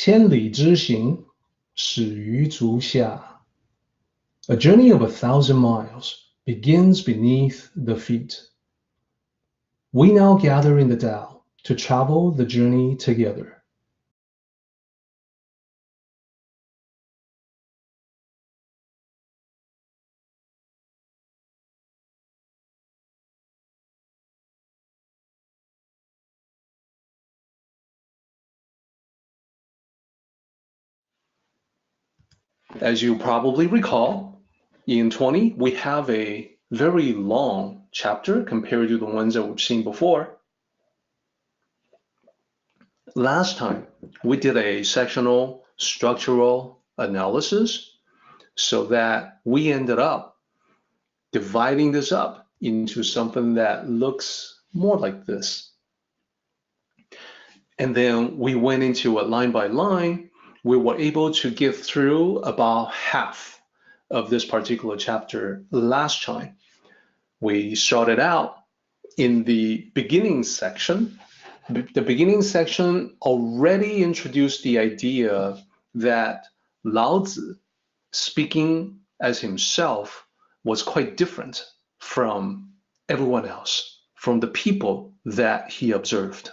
千里之行，始于足下。A journey of 1,000 miles begins beneath the feet. We now gather in the Tao to travel the journey together. As you probably recall, in 20, we have a very long chapter compared to the ones that we've seen before. Last time, we did a sectional structural analysis so that we ended up dividing this up into something that looks more like this. And then we went into it line by line. We were able to get through about half of this particular chapter last time. We started out in the beginning section. The beginning section already introduced the idea that Lao Tzu, speaking as himself, was quite different from everyone else, from the people that he observed.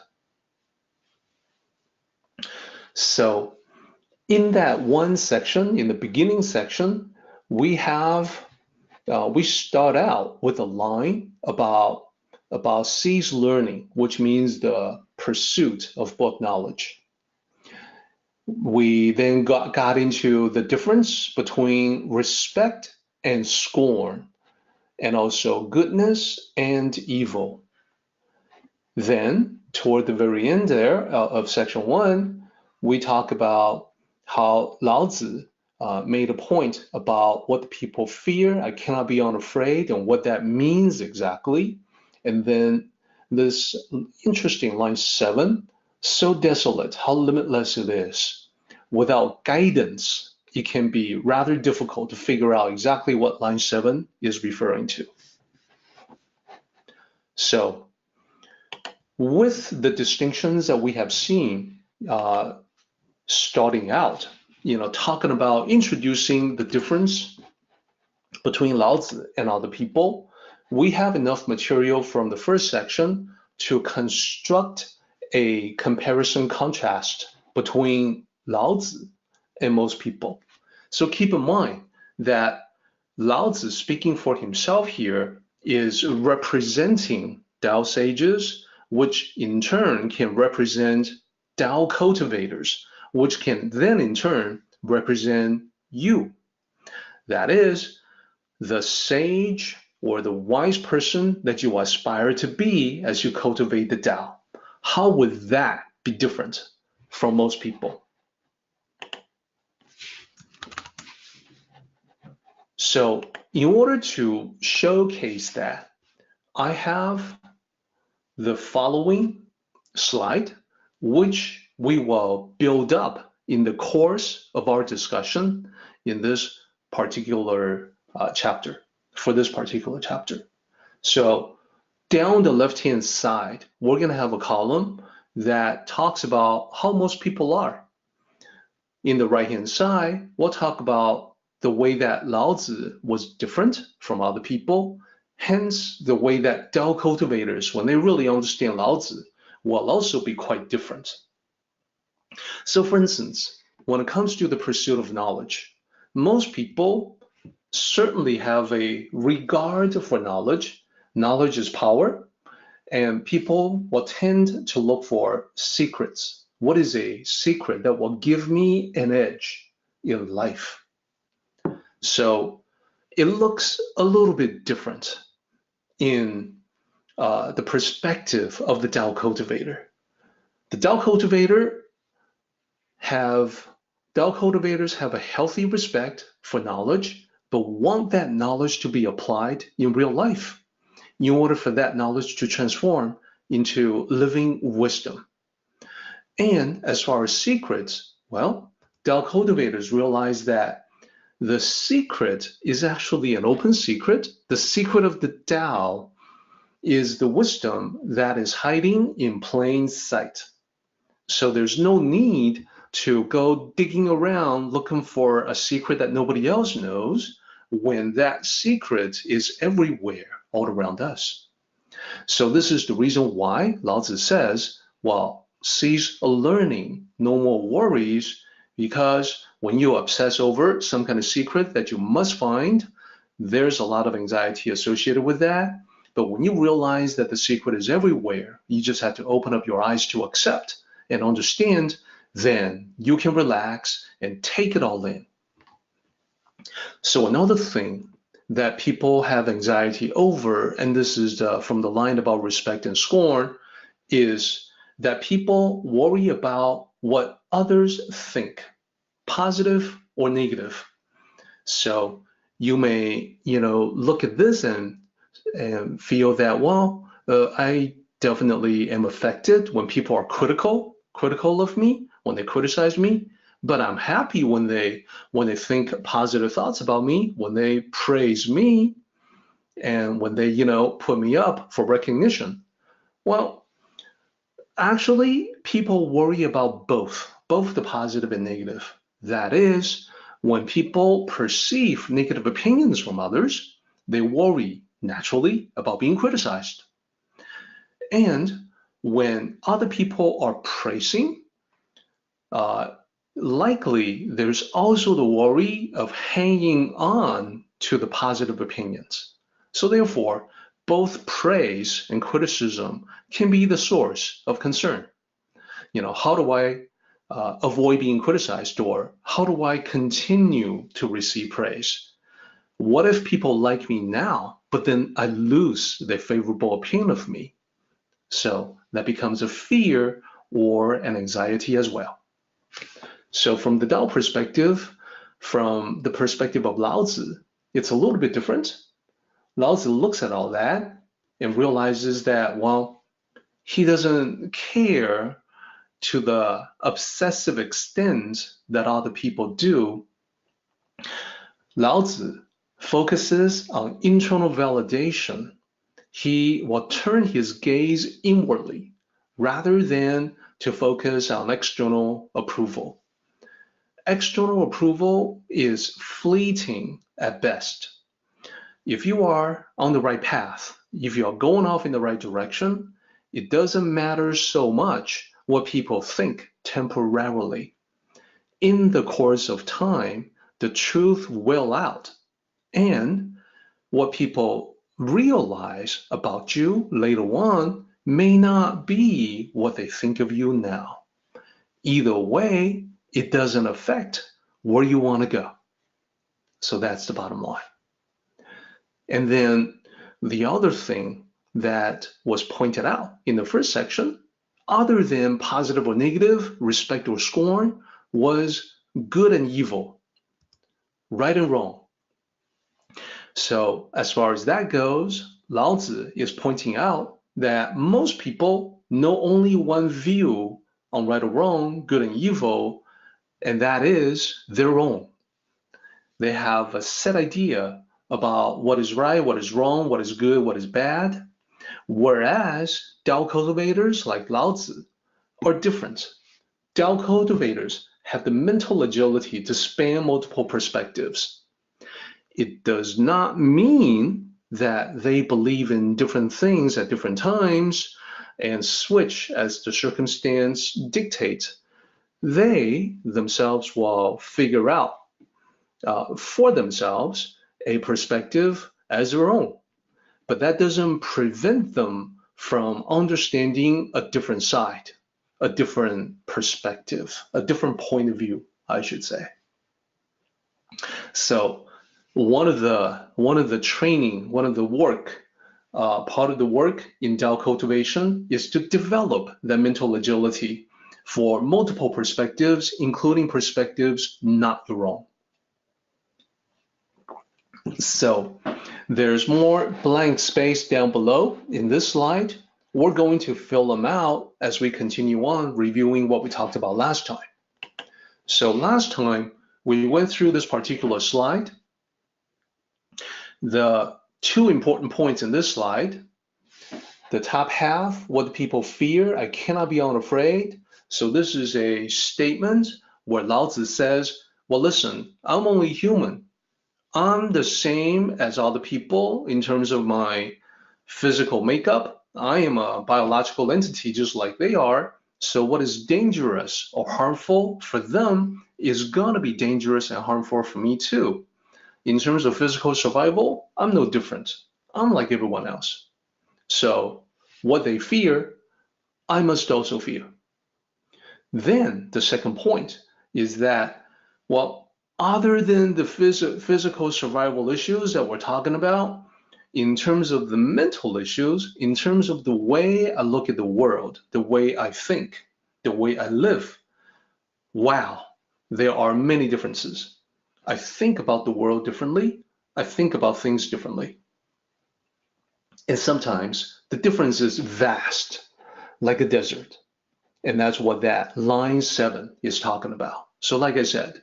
So in that one section, in the beginning section, we start out with a line about cease learning, which means the pursuit of book knowledge. We then got into the difference between respect and scorn, and also goodness and evil. Then, toward the very end there of section 1, we talk about how Lao Tzu made a point about what the people fear, I cannot be unafraid, and what that means exactly. And then this interesting line 7, so desolate, how limitless it is. Without guidance, it can be rather difficult to figure out exactly what line 7 is referring to. So, with the distinctions that we have seen starting out, talking about introducing the difference between Lao Tzu and other people, we have enough material from the first section to construct a comparison contrast between Lao Tzu and most people. So keep in mind that Lao Tzu, speaking for himself here, is representing Tao sages, which in turn can represent Tao cultivators, which can then in turn represent you. That is, the sage or the wise person that you aspire to be as you cultivate the Tao. How would that be different from most people? So in order to showcase that, I have the following slide, which we will build up in the course of our discussion in this particular chapter, for this particular chapter. So down the left-hand side, we're going to have a column that talks about how most people are. In the right-hand side, we'll talk about the way that Lao Tzu was different from other people, hence the way that Tao cultivators, when they really understand Lao Tzu, will also be quite different. So for instance, when it comes to the pursuit of knowledge, most people certainly have a regard for knowledge. Knowledge is power, and people will tend to look for secrets. What is a secret that will give me an edge in life? So it looks a little bit different in the perspective of the Tao cultivator. The Tao cultivators have a healthy respect for knowledge, but want that knowledge to be applied in real life in order for that knowledge to transform into living wisdom. And as far as secrets, well, Tao cultivators realize that the secret is actually an open secret. The secret of the Tao is the wisdom that is hiding in plain sight. So there's no need to go digging around looking for a secret that nobody else knows when that secret is everywhere all around us. So this is the reason why Lao Tzu says, well, cease learning, no more worries, because when you obsess over some kind of secret that you must find, there's a lot of anxiety associated with that. But when you realize that the secret is everywhere, you just have to open up your eyes to accept and understand, then you can relax and take it all in. So another thing that people have anxiety over, and this is from the line about respect and scorn, is that people worry about what others think, positive or negative. So you may, look at this and feel that, well, I definitely am affected when people are critical of me, when they criticize me. But I'm happy when they think positive thoughts about me, when they praise me, and when they, put me up for recognition. Well, actually, people worry about both the positive and negative. That is, when people perceive negative opinions from others, they worry naturally about being criticized. And when other people are praising, likely there's also the worry of hanging on to the positive opinions. So therefore, both praise and criticism can be the source of concern. How do I avoid being criticized, or how do I continue to receive praise? What if people like me now, but then I lose their favorable opinion of me? So that becomes a fear or an anxiety as well. So from the Tao perspective, from the perspective of Lao Tzu, it's a little bit different. Lao Tzu looks at all that and realizes that, well, he doesn't care to the obsessive extent that other people do. Lao Tzu focuses on internal validation. He will turn his gaze inwardly rather than to focus on external approval. External approval is fleeting at best. If you are on the right path, if you are going off in the right direction, it doesn't matter so much what people think temporarily. In the course of time, the truth will out, and what people realize about you later on may not be what they think of you now. Either way, it doesn't affect where you want to go. So that's the bottom line. And then the other thing that was pointed out in the first section, other than positive or negative, respect or scorn, was good and evil, right and wrong. So as far as that goes, Lao Tzu is pointing out that most people know only one view on right or wrong, good and evil, and that is their own. They have a set idea about what is right, what is wrong, what is good, what is bad, whereas Tao cultivators like Lao Tzu are different. Tao cultivators have the mental agility to span multiple perspectives. It does not mean that they believe in different things at different times and switch as the circumstance dictates. They themselves will figure out for themselves a perspective as their own. But that doesn't prevent them from understanding a different side, a different perspective, a different point of view, I should say. So one of the training, one of the work, part of the work in Tao cultivation is to develop that mental agility for multiple perspectives, including perspectives not your own. So there's more blank space down below in this slide. We're going to fill them out as we continue on reviewing what we talked about last time. So last time we went through this particular slide. The two important points in this slide, the top half, what people fear, I cannot be unafraid. So this is a statement where Laozi says, well, listen, I'm only human. I'm the same as other people in terms of my physical makeup. I am a biological entity just like they are. So what is dangerous or harmful for them is going to be dangerous and harmful for me too. In terms of physical survival, I'm no different. I'm like everyone else. So what they fear, I must also fear. Then the second point is that, well, other than the physical survival issues that we're talking about, in terms of the mental issues, in terms of the way I look at the world, the way I think, the way I live, wow, there are many differences. I think about the world differently. I think about things differently. And sometimes the difference is vast, like a desert. And that's what that line 7 is talking about. So like I said,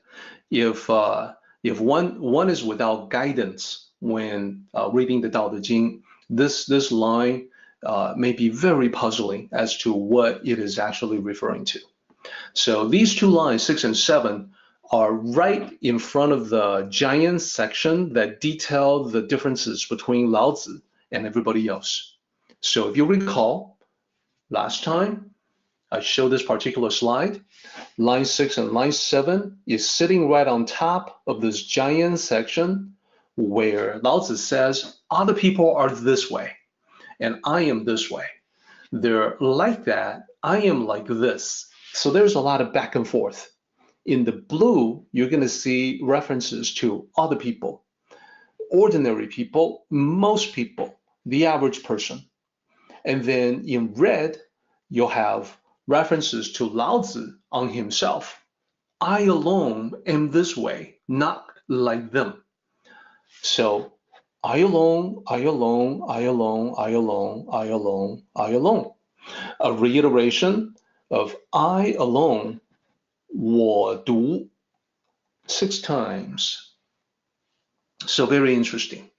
if one is without guidance when reading the Tao Te Ching, this line may be very puzzling as to what it is actually referring to. So these two lines, 6 and 7, are right in front of the giant section that detail the differences between Laozi and everybody else. So if you recall, last time I showed this particular slide, line 6 and line 7 is sitting right on top of this giant section where Laozi says, other people are this way, and I am this way. They're like that, I am like this. So there's a lot of back and forth. In the blue, you're going to see references to other people, ordinary people, most people, the average person. And then in red, you'll have references to Laozi on himself. I alone am this way, not like them. So I alone, I alone, I alone, I alone, I alone, I alone. A reiteration of I alone, 我独, 6 times. So very interesting.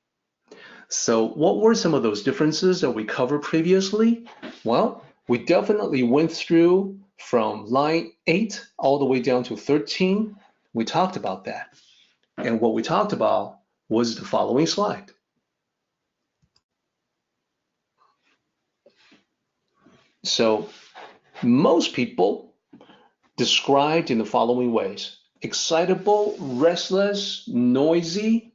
So what were some of those differences that we covered previously? Well, we definitely went through from line 8 all the way down to 13. We talked about that. And what we talked about was the following slide. So most people described in the following ways: excitable, restless, noisy.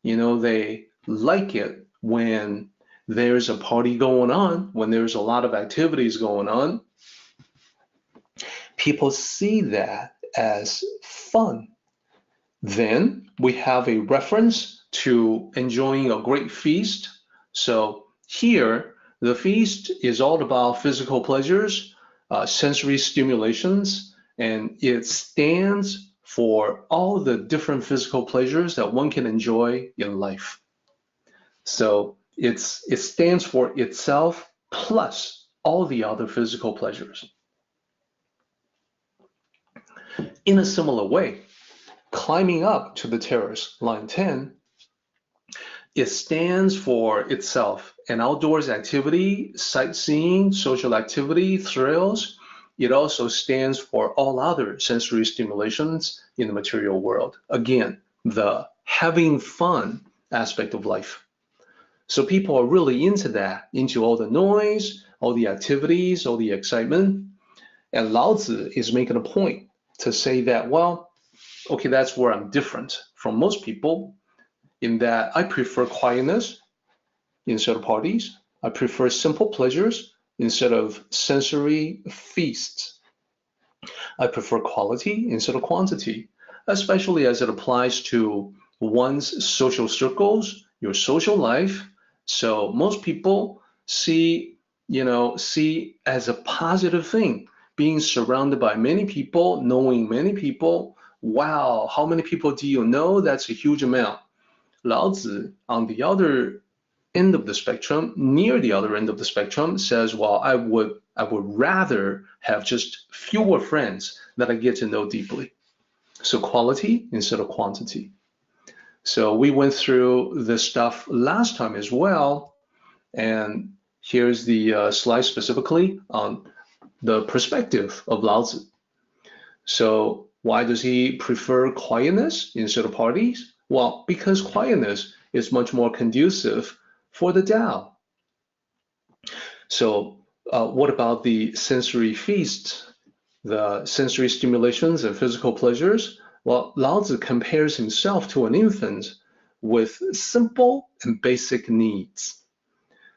You know, they like it when there's a party going on, when there's a lot of activities going on. People see that as fun. Then we have a reference to enjoying a great feast. So here, the feast is all about physical pleasures, sensory stimulations, and it stands for all the different physical pleasures that one can enjoy in life. So it stands for itself plus all the other physical pleasures. In a similar way, climbing up to the terrace, line 10, it stands for itself, an outdoors activity, sightseeing, social activity, thrills. It also stands for all other sensory stimulations in the material world. Again, the having fun aspect of life. So people are really into that, into all the noise, all the activities, all the excitement. And Laozi is making a point to say that, well, okay, that's where I'm different from most people, in that I prefer quietness instead of parties. I prefer simple pleasures instead of sensory feasts. I prefer quality instead of quantity, especially as it applies to one's social circles, your social life. So most people see as a positive thing, being surrounded by many people, knowing many people. Wow, how many people do you know? That's a huge amount. Laozi, on the other end of the spectrum, near the other end of the spectrum, says, well, I would rather have just fewer friends that I get to know deeply. So quality instead of quantity. So we went through this stuff last time as well, and here's the slide specifically on the perspective of Laozi. So why does he prefer quietness instead of parties? Well, because quietness is much more conducive for the Tao. So what about the sensory feasts, the sensory stimulations and physical pleasures? Well, Laozi compares himself to an infant with simple and basic needs.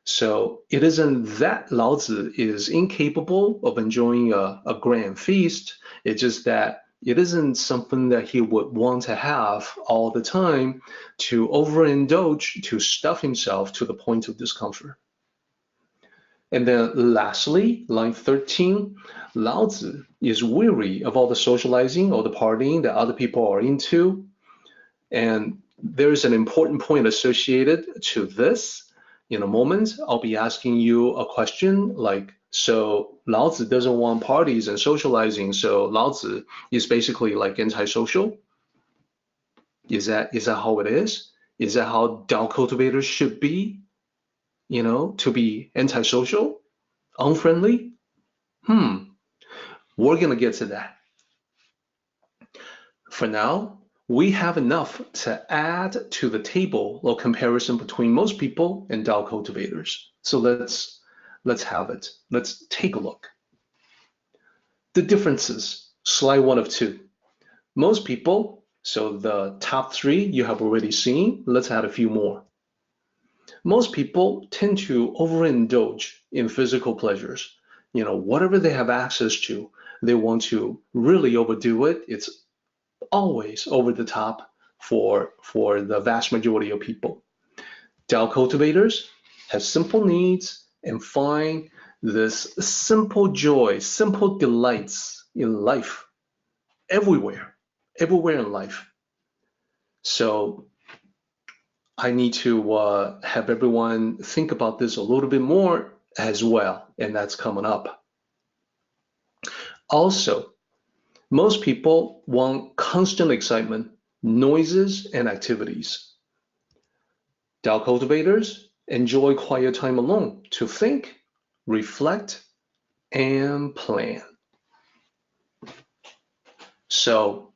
So it isn't that Laozi is incapable of enjoying a grand feast. It's just that it isn't something that he would want to have all the time, to overindulge, to stuff himself to the point of discomfort. And then lastly, line 13, Laozi is weary of all the socializing or the partying that other people are into. And there's an important point associated to this. In a moment, I'll be asking you a question like, so Laozi doesn't want parties and socializing, so Laozi is basically like antisocial? Is that how it is? Is that how Tao cultivators should be? You know, to be antisocial, unfriendly? We're gonna get to that. For now, we have enough to add to the table of comparison between most people and Tao cultivators. So let's have it. Let's take a look. The differences, slide 1 of 2. Most people, so the top 3 you have already seen. Let's add a few more. Most people tend to overindulge in physical pleasures. You know, whatever they have access to, they want to really overdo it. It's always over the top for the vast majority of people. Tao cultivators have simple needs and find this simple joy, simple delights in life, everywhere in life. So I need to have everyone think about this a little bit more as well, and that's coming up. Also, most people want constant excitement, noises, and activities. Tao cultivators enjoy quiet time alone to think, reflect, and plan. So,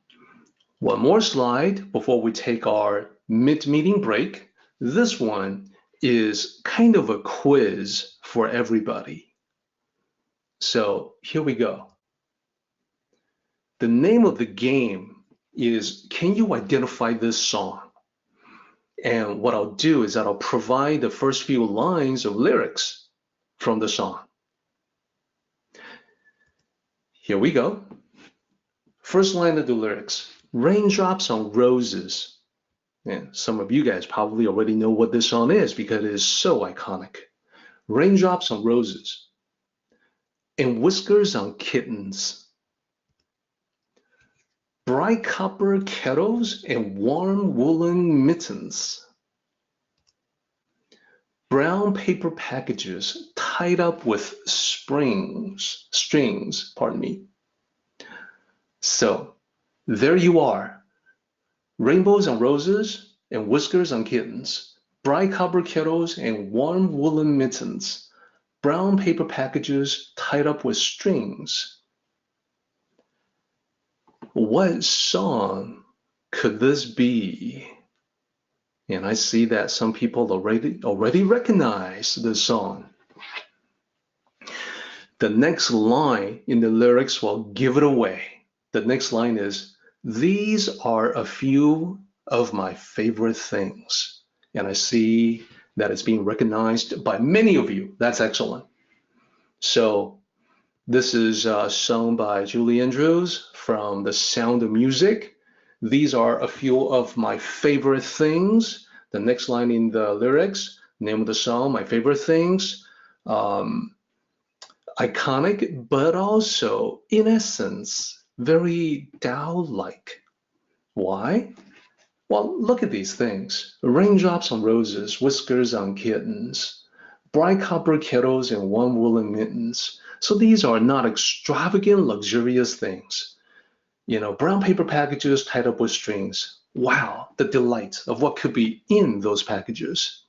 one more slide before we take our mid-meeting break. This one is kind of a quiz for everybody. So, here we go. The name of the game is, can you identify this song? And what I'll do is that I'll provide the first few lines of lyrics from the song. Here we go. First line of the lyrics, raindrops on roses. And some of you guys probably already know what this song is because it is so iconic. Raindrops on roses and whiskers on kittens. Bright copper kettles and warm woolen mittens. Brown paper packages tied up with strings, pardon me. So there you are. Rainbows on roses and whiskers on kittens. Bright copper kettles and warm woolen mittens. Brown paper packages tied up with strings. What song could this be? And I see that some people already recognize this song. The next line in the lyrics will give it away. The next line is, these are a few of my favorite things. And I see that it's being recognized by many of you. That's excellent. So this is sung by Julie Andrews from The Sound of Music. These are a few of my favorite things. The next line in the lyrics, name of the song, my favorite things. Iconic, but also, in essence, very Tao-like. Why? Well, look at these things. Raindrops on roses, whiskers on kittens, bright copper kettles and warm woolen mittens. So these are not extravagant, luxurious things. You know, brown paper packages tied up with strings. Wow, the delight of what could be in those packages.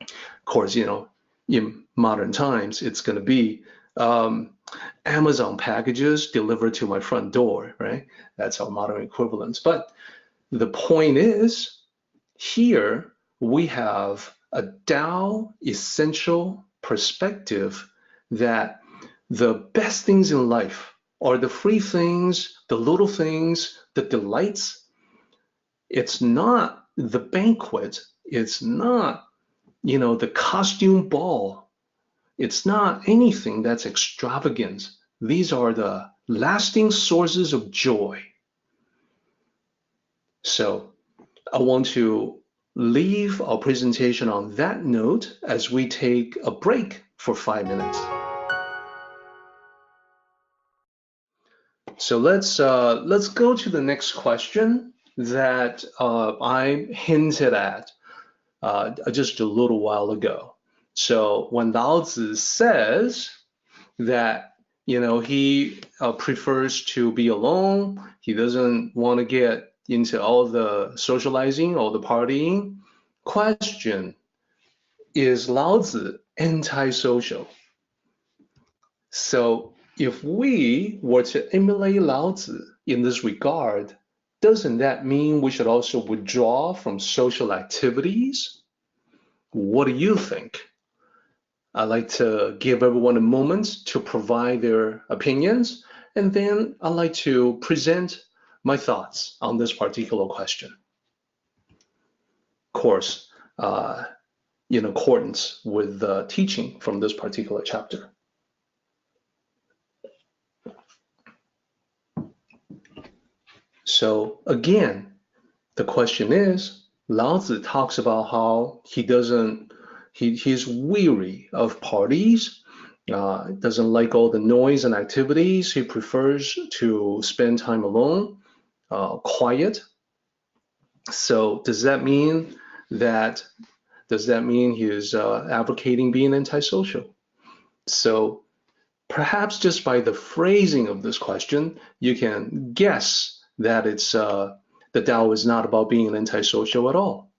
Of course, you know, in modern times, it's going to be Amazon packages delivered to my front door, right? That's our modern equivalent. But the point is, here we have a Tao essential perspective that the best things in life are the free things, the little things, the delights. It's not the banquet. It's not, the costume ball. It's not anything that's extravagant. These are the lasting sources of joy. So I want to leave our presentation on that note as we take a break for 5 minutes. So let's go to the next question that I hinted at just a little while ago. So when Laozi says that he prefers to be alone, he doesn't want to get into all the socializing, all the partying. Question: is Laozi antisocial? So if we were to emulate Laozi in this regard, doesn't that mean we should also withdraw from social activities? What do you think? I'd like to give everyone a moment to provide their opinions, and then I'd like to present my thoughts on this particular question. Of course, in accordance with the teaching from this particular chapter. So again, the question is, Laozi talks about how he's weary of parties, doesn't like all the noise and activities. He prefers to spend time alone, quiet. So does that mean he's advocating being antisocial? So perhaps just by the phrasing of this question, you can guess that it's the Tao is not about being antisocial at all.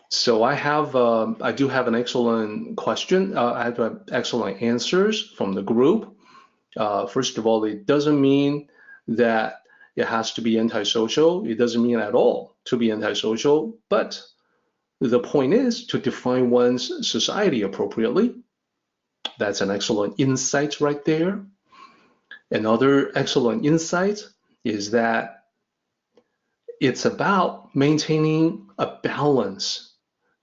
So I do have an excellent question. I have excellent answers from the group. First of all, it doesn't mean that it has to be antisocial. It doesn't mean at all to be antisocial, but the point is to define one's society appropriately. That's an excellent insight right there. Another excellent insight is that it's about maintaining a balance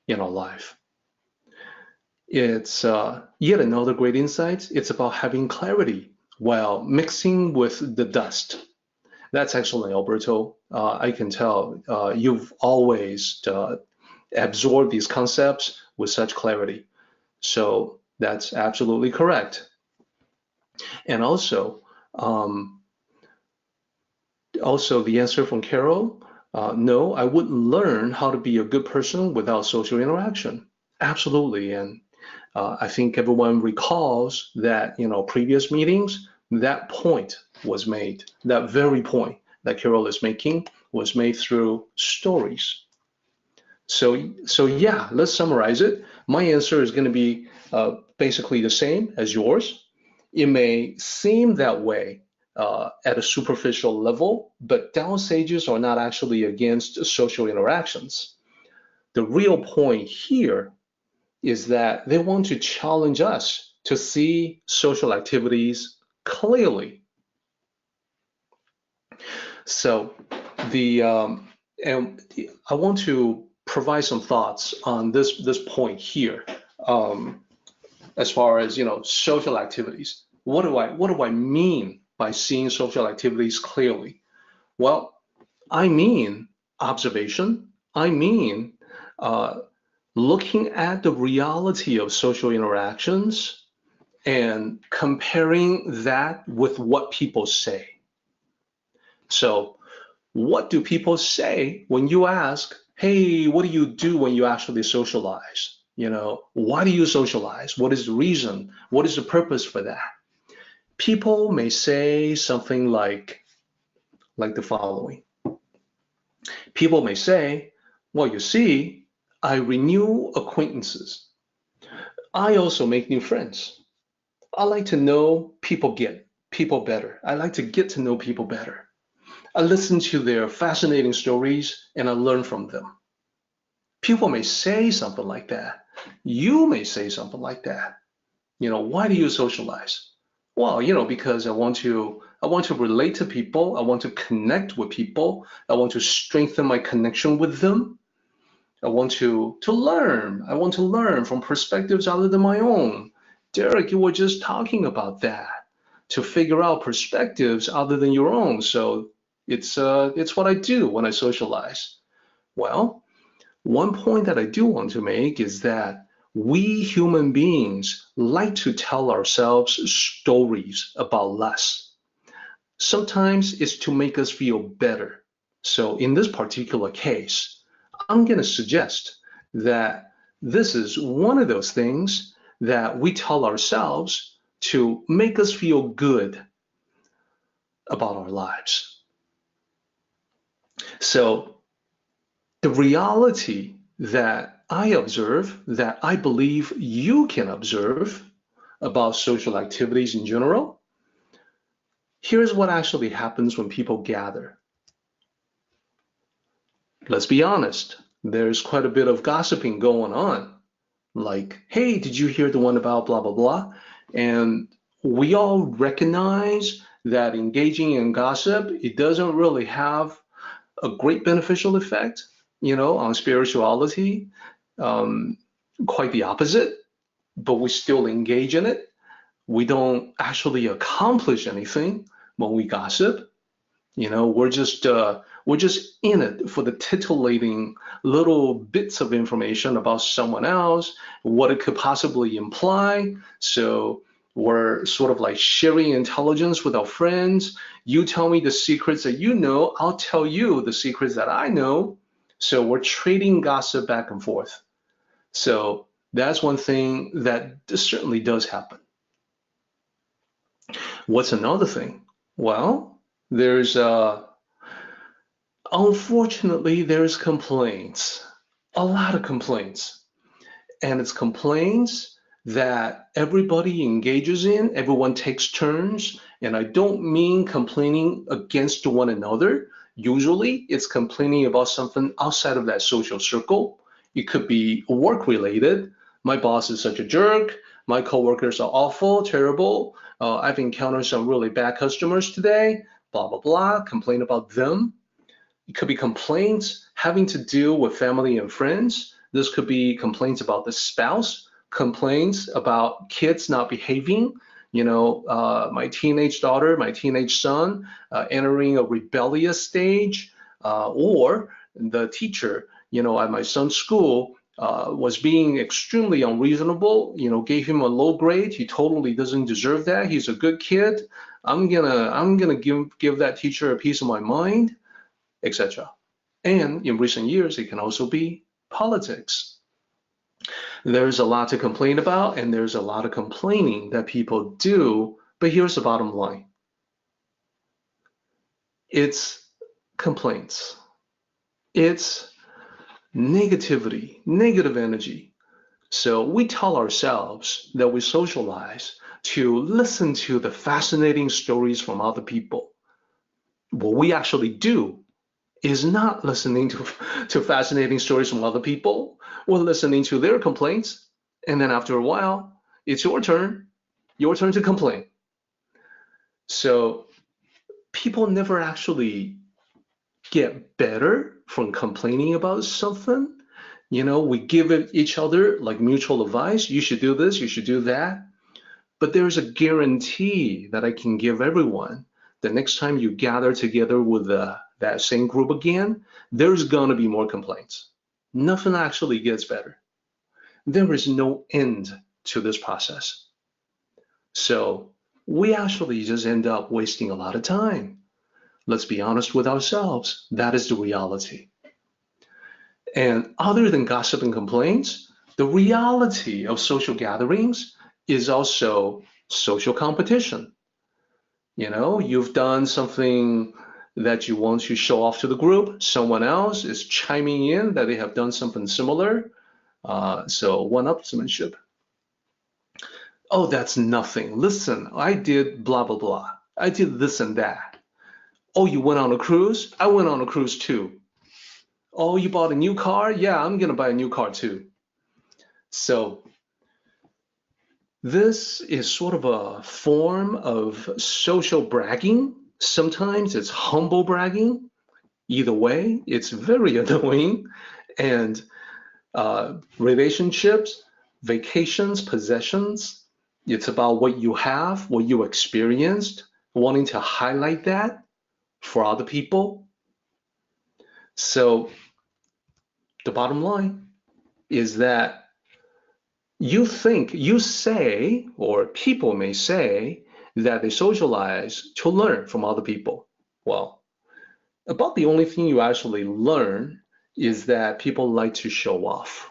in our life. It's yet another great insight. It's about having clarity while mixing with the dust. That's excellent, Alberto. I can tell you've always absorbed these concepts with such clarity. So that's absolutely correct. And also the answer from Carol, no, I wouldn't learn how to be a good person without social interaction. Absolutely. And I think everyone recalls that, previous meetings, that point was made, that very point that Carol is making was made through stories. So yeah, let's summarize it. My answer is going to be basically the same as yours. It may seem that way at a superficial level, but Tao sages are not actually against social interactions. The real point here is that they want to challenge us to see social activities clearly. So and I want to provide some thoughts on this point here. As far as social activities, what do I mean by seeing social activities clearly? Well, I mean observation. I mean looking at the reality of social interactions and comparing that with what people say. So what do people say when you ask, hey, what do you do when you actually socialize? Why do you socialize? What is the reason? What is the purpose for that? People may say something like the following. People may say, well, you see, I renew acquaintances. I also make new friends. I like to know people better. I like to get to know people better. I listen to their fascinating stories and I learn from them. People may say something like that. You may say something like that. Why do you socialize? Well, because I want to relate to people. I want to connect with people. I want to strengthen my connection with them. I want to learn. I want to learn from perspectives other than my own. Derek, you were just talking about that, to figure out perspectives other than your own. So it's what I do when I socialize. Well, one point that I do want to make is that we human beings like to tell ourselves stories about less. Sometimes it's to make us feel better. So in this particular case, I'm going to suggest that this is one of those things that we tell ourselves to make us feel good about our lives. So the reality that I observe, that I believe you can observe about social activities in general, here's what actually happens when people gather. Let's be honest, there's quite a bit of gossiping going on. Like, hey, did you hear the one about blah, blah, blah? And we all recognize that engaging in gossip, it doesn't really have a great beneficial effect, on spirituality. Quite the opposite, but we still engage in it. We don't actually accomplish anything when we gossip. We're just in it for the titillating little bits of information about someone else, what it could possibly imply. So we're sort of like sharing intelligence with our friends. You tell me the secrets that you know, I'll tell you the secrets that I know. So we're trading gossip back and forth. So that's one thing that certainly does happen. What's another thing? Well, unfortunately, there's complaints, a lot of complaints. And it's complaints that everybody engages in, everyone takes turns. And I don't mean complaining against one another. Usually it's complaining about something outside of that social circle. It could be work related. My boss is such a jerk. My coworkers are awful, terrible. I've encountered some really bad customers today, blah, blah, blah, complain about them. It could be complaints having to do with family and friends. This could be complaints about the spouse, complaints about kids not behaving. My teenage daughter, my teenage son entering a rebellious stage, or the teacher, at my son's school was being extremely unreasonable, gave him a low grade. He totally doesn't deserve that. He's a good kid. I'm gonna give that teacher a piece of my mind, etc. And in recent years, it can also be politics. There's a lot to complain about, and there's a lot of complaining that people do, but here's the bottom line. It's complaints. It's negativity, negative energy. So we tell ourselves that we socialize to listen to the fascinating stories from other people. What we actually do is not listening to fascinating stories from other people. We're listening to their complaints, and then after a while, it's your turn to complain. So people never actually get better from complaining about something. We give each other like mutual advice. You should do this, you should do that. But there's a guarantee that I can give everyone. The next time you gather together with that same group again, there's going to be more complaints. Nothing actually gets better. There is no end to this process. So we actually just end up wasting a lot of time. Let's be honest with ourselves. That is the reality. And other than gossip and complaints, the reality of social gatherings is also social competition. You've done something that you want to show off to the group. Someone else is chiming in that they have done something similar. So one-upsmanship. Oh, that's nothing. Listen, I did blah, blah, blah. I did this and that. Oh, you went on a cruise? I went on a cruise too. Oh, you bought a new car? Yeah, I'm going to buy a new car too. So this is sort of a form of social bragging. Sometimes it's humble bragging. Either way, it's very annoying. And relationships, vacations, possessions, it's about what you have, what you experienced, wanting to highlight that for other people. So the bottom line is that you say, or people may say, that they socialize to learn from other people. Well, about the only thing you actually learn is that people like to show off.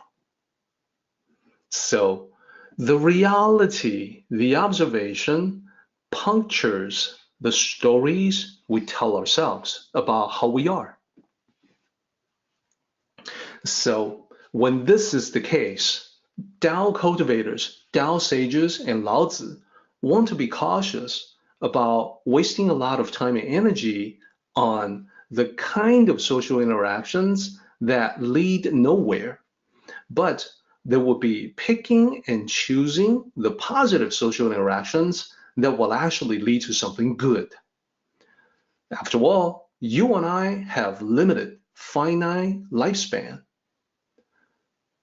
So the reality, the observation, punctures the stories we tell ourselves about how we are. So when this is the case, Tao cultivators, Tao sages, and Lao Tzu want to be cautious about wasting a lot of time and energy on the kind of social interactions that lead nowhere, but they will be picking and choosing the positive social interactions that will actually lead to something good. After all, you and I have limited, finite lifespan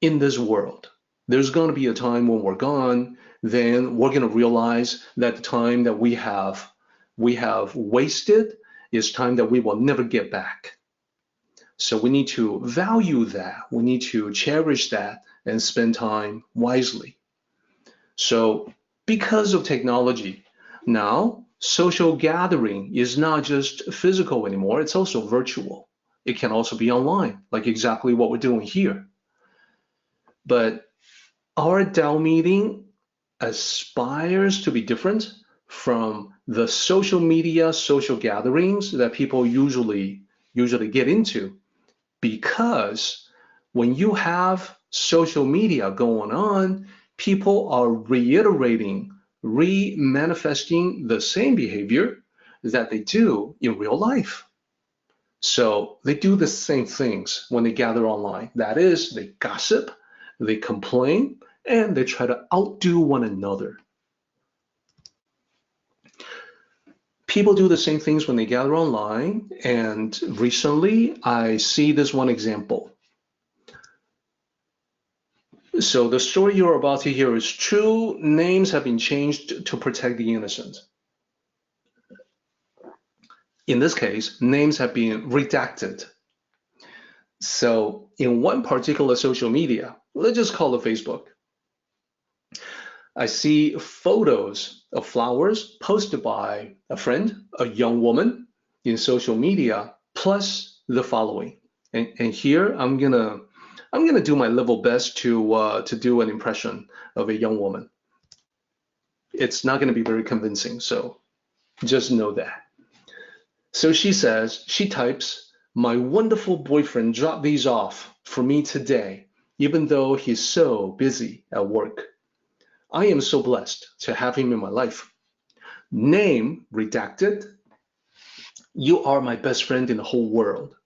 in this world. There's going to be a time when we're gone, then we're going to realize that the time that we have wasted is time that we will never get back. So we need to value that. We need to cherish that and spend time wisely. So because of technology, now social gathering is not just physical anymore, it's also virtual. It can also be online, like exactly what we're doing here. But our Tao meeting aspires to be different from the social media, social gatherings that people usually get into, because when you have social media going on, people are reiterating, re-manifesting the same behavior that they do in real life. So they do the same things when they gather online. That is, they gossip, they complain, and they try to outdo one another. People do the same things when they gather online, and recently I see this one example. So the story you're about to hear is true. Names have been changed to protect the innocent. In this case, names have been redacted. So in one particular social media, let's just call it Facebook, I see photos of flowers posted by a friend, a young woman, in social media, plus the following. And here I'm gonna do my level best to do an impression of a young woman. It's not gonna be very convincing, so just know that. So she types, "My wonderful boyfriend dropped these off for me today, even though he's so busy at work. I am so blessed to have him in my life. Name redacted. You are my best friend in the whole world.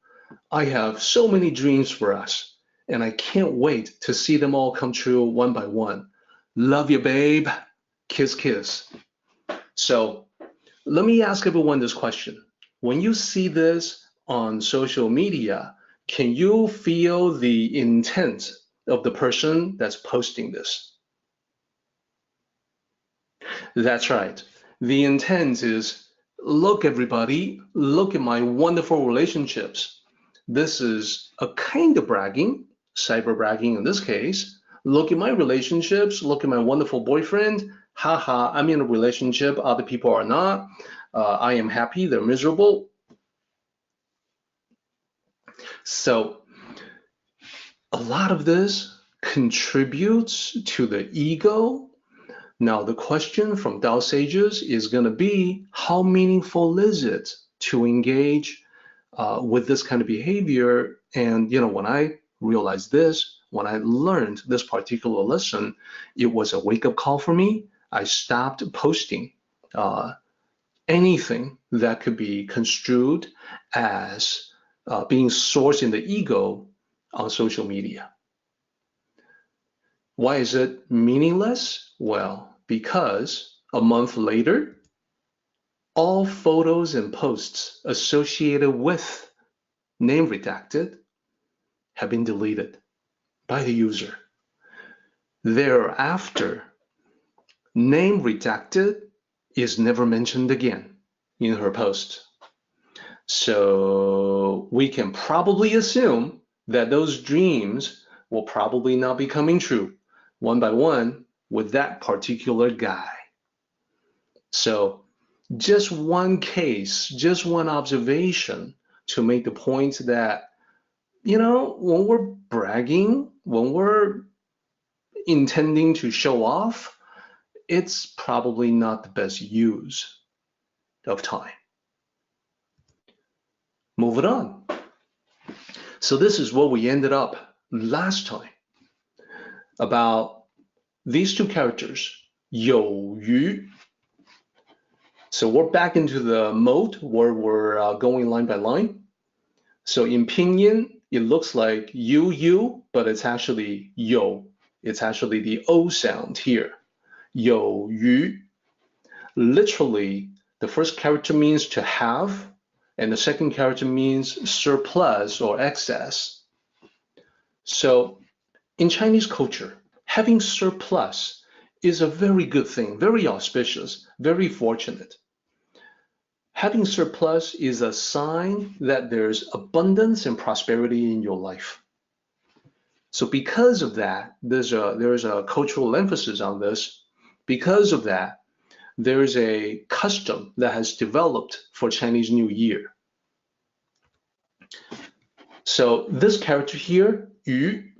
I have so many dreams for us, and I can't wait to see them all come true one by one. Love you, babe. Kiss, kiss." So let me ask everyone this question. When you see this on social media, can you feel the intent of the person that's posting this? That's right. The intent is, look, everybody, look at my wonderful relationships. This is a kind of bragging, cyber bragging in this case. Look at my relationships, look at my wonderful boyfriend. Haha, I'm in a relationship, other people are not. I am happy, they're miserable. So a lot of this contributes to the ego. Now, the question from Tao sages is going to be, how meaningful is it to engage with this kind of behavior? And, when I realized this, when I learned this particular lesson, it was a wake-up call for me. I stopped posting anything that could be construed as being sourced in the ego on social media. Why is it meaningless? Well, because a month later, all photos and posts associated with name redacted have been deleted by the user. Thereafter, name redacted is never mentioned again in her post. So we can probably assume that those dreams will probably not be coming true one by one with that particular guy. So just one case, just one observation to make the point that, you know, when we're bragging, when we're intending to show off, it's probably not the best use of time. Moving on. So this is what we ended up last time about these two characters, 有余. So we're back into the mode where we're going line by line. So in pinyin, it looks like you, but it's actually 有. It's actually the O sound here. 有余. Literally, the first character means to have, and the second character means surplus or excess. So in Chinese culture, having surplus is a very good thing, very auspicious, very fortunate. Having surplus is a sign that there's abundance and prosperity in your life. So because of that, there's a cultural emphasis on this. Because of that, there's a custom that has developed for Chinese New Year. So this character here, 余,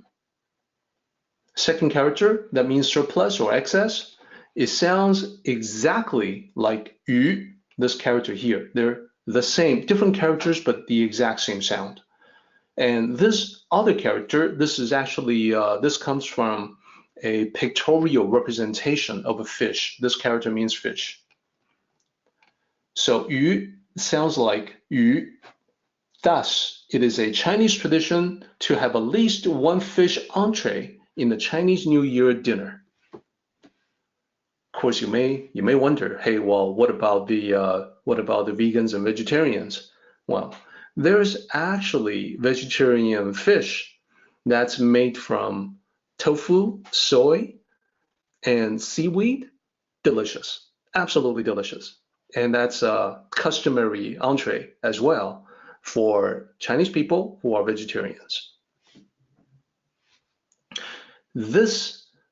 second character, that means surplus or excess, it sounds exactly like 余, this character here. They're the same, different characters, but the exact same sound. And this other character, this is actually, this comes from a pictorial representation of a fish. This character means fish. So 鱼 sounds like 鱼. Thus, it is a Chinese tradition to have at least one fish entree in the Chinese New Year dinner. Of course, you may wonder, hey, well, what about the vegans and vegetarians? Well, there's actually vegetarian fish that's made from tofu, soy, and seaweed. Delicious, absolutely delicious. And that's a customary entree as well for Chinese people who are vegetarians.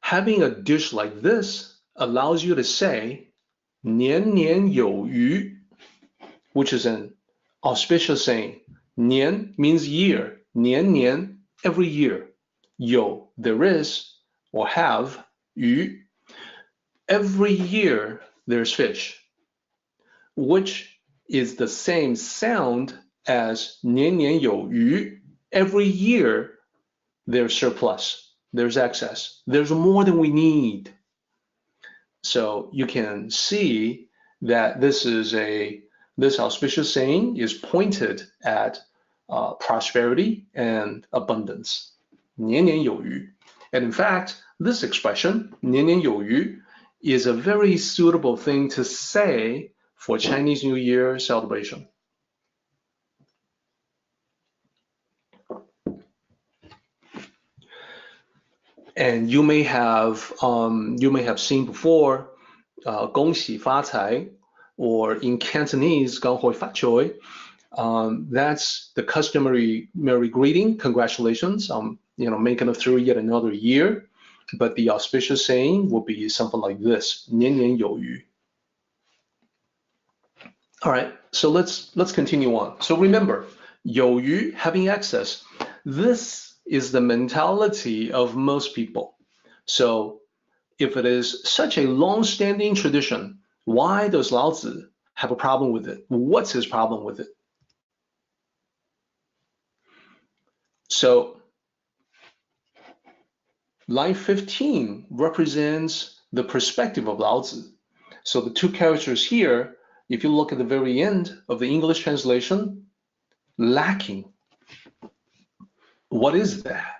Having a dish like this allows you to say 年年有余, which is an auspicious saying. 年 means year, 年年, every year. 有, there is, or have, 余. Every year there's fish, which is the same sound as 年年有余. Every year there's surplus, there's excess, there's more than we need. So you can see that this auspicious saying is pointed at prosperity and abundance. 年年有余. And in fact, this expression, 年年有余, is a very suitable thing to say for Chinese New Year celebration. And you may have seen before 恭喜发财, or in Cantonese 恭喜發財. That's the customary merry greeting, congratulations, making it through yet another year. But the auspicious saying will be something like this, 年年有餘. All right, so let's continue on. So remember, 有余, having excess. This is the mentality of most people. So if it is such a long-standing tradition, why does Lao Tzu have a problem with it? What's his problem with it? So line 15 represents the perspective of Lao Tzu. So the two characters here, if you look at the very end of the English translation, lacking. What is that?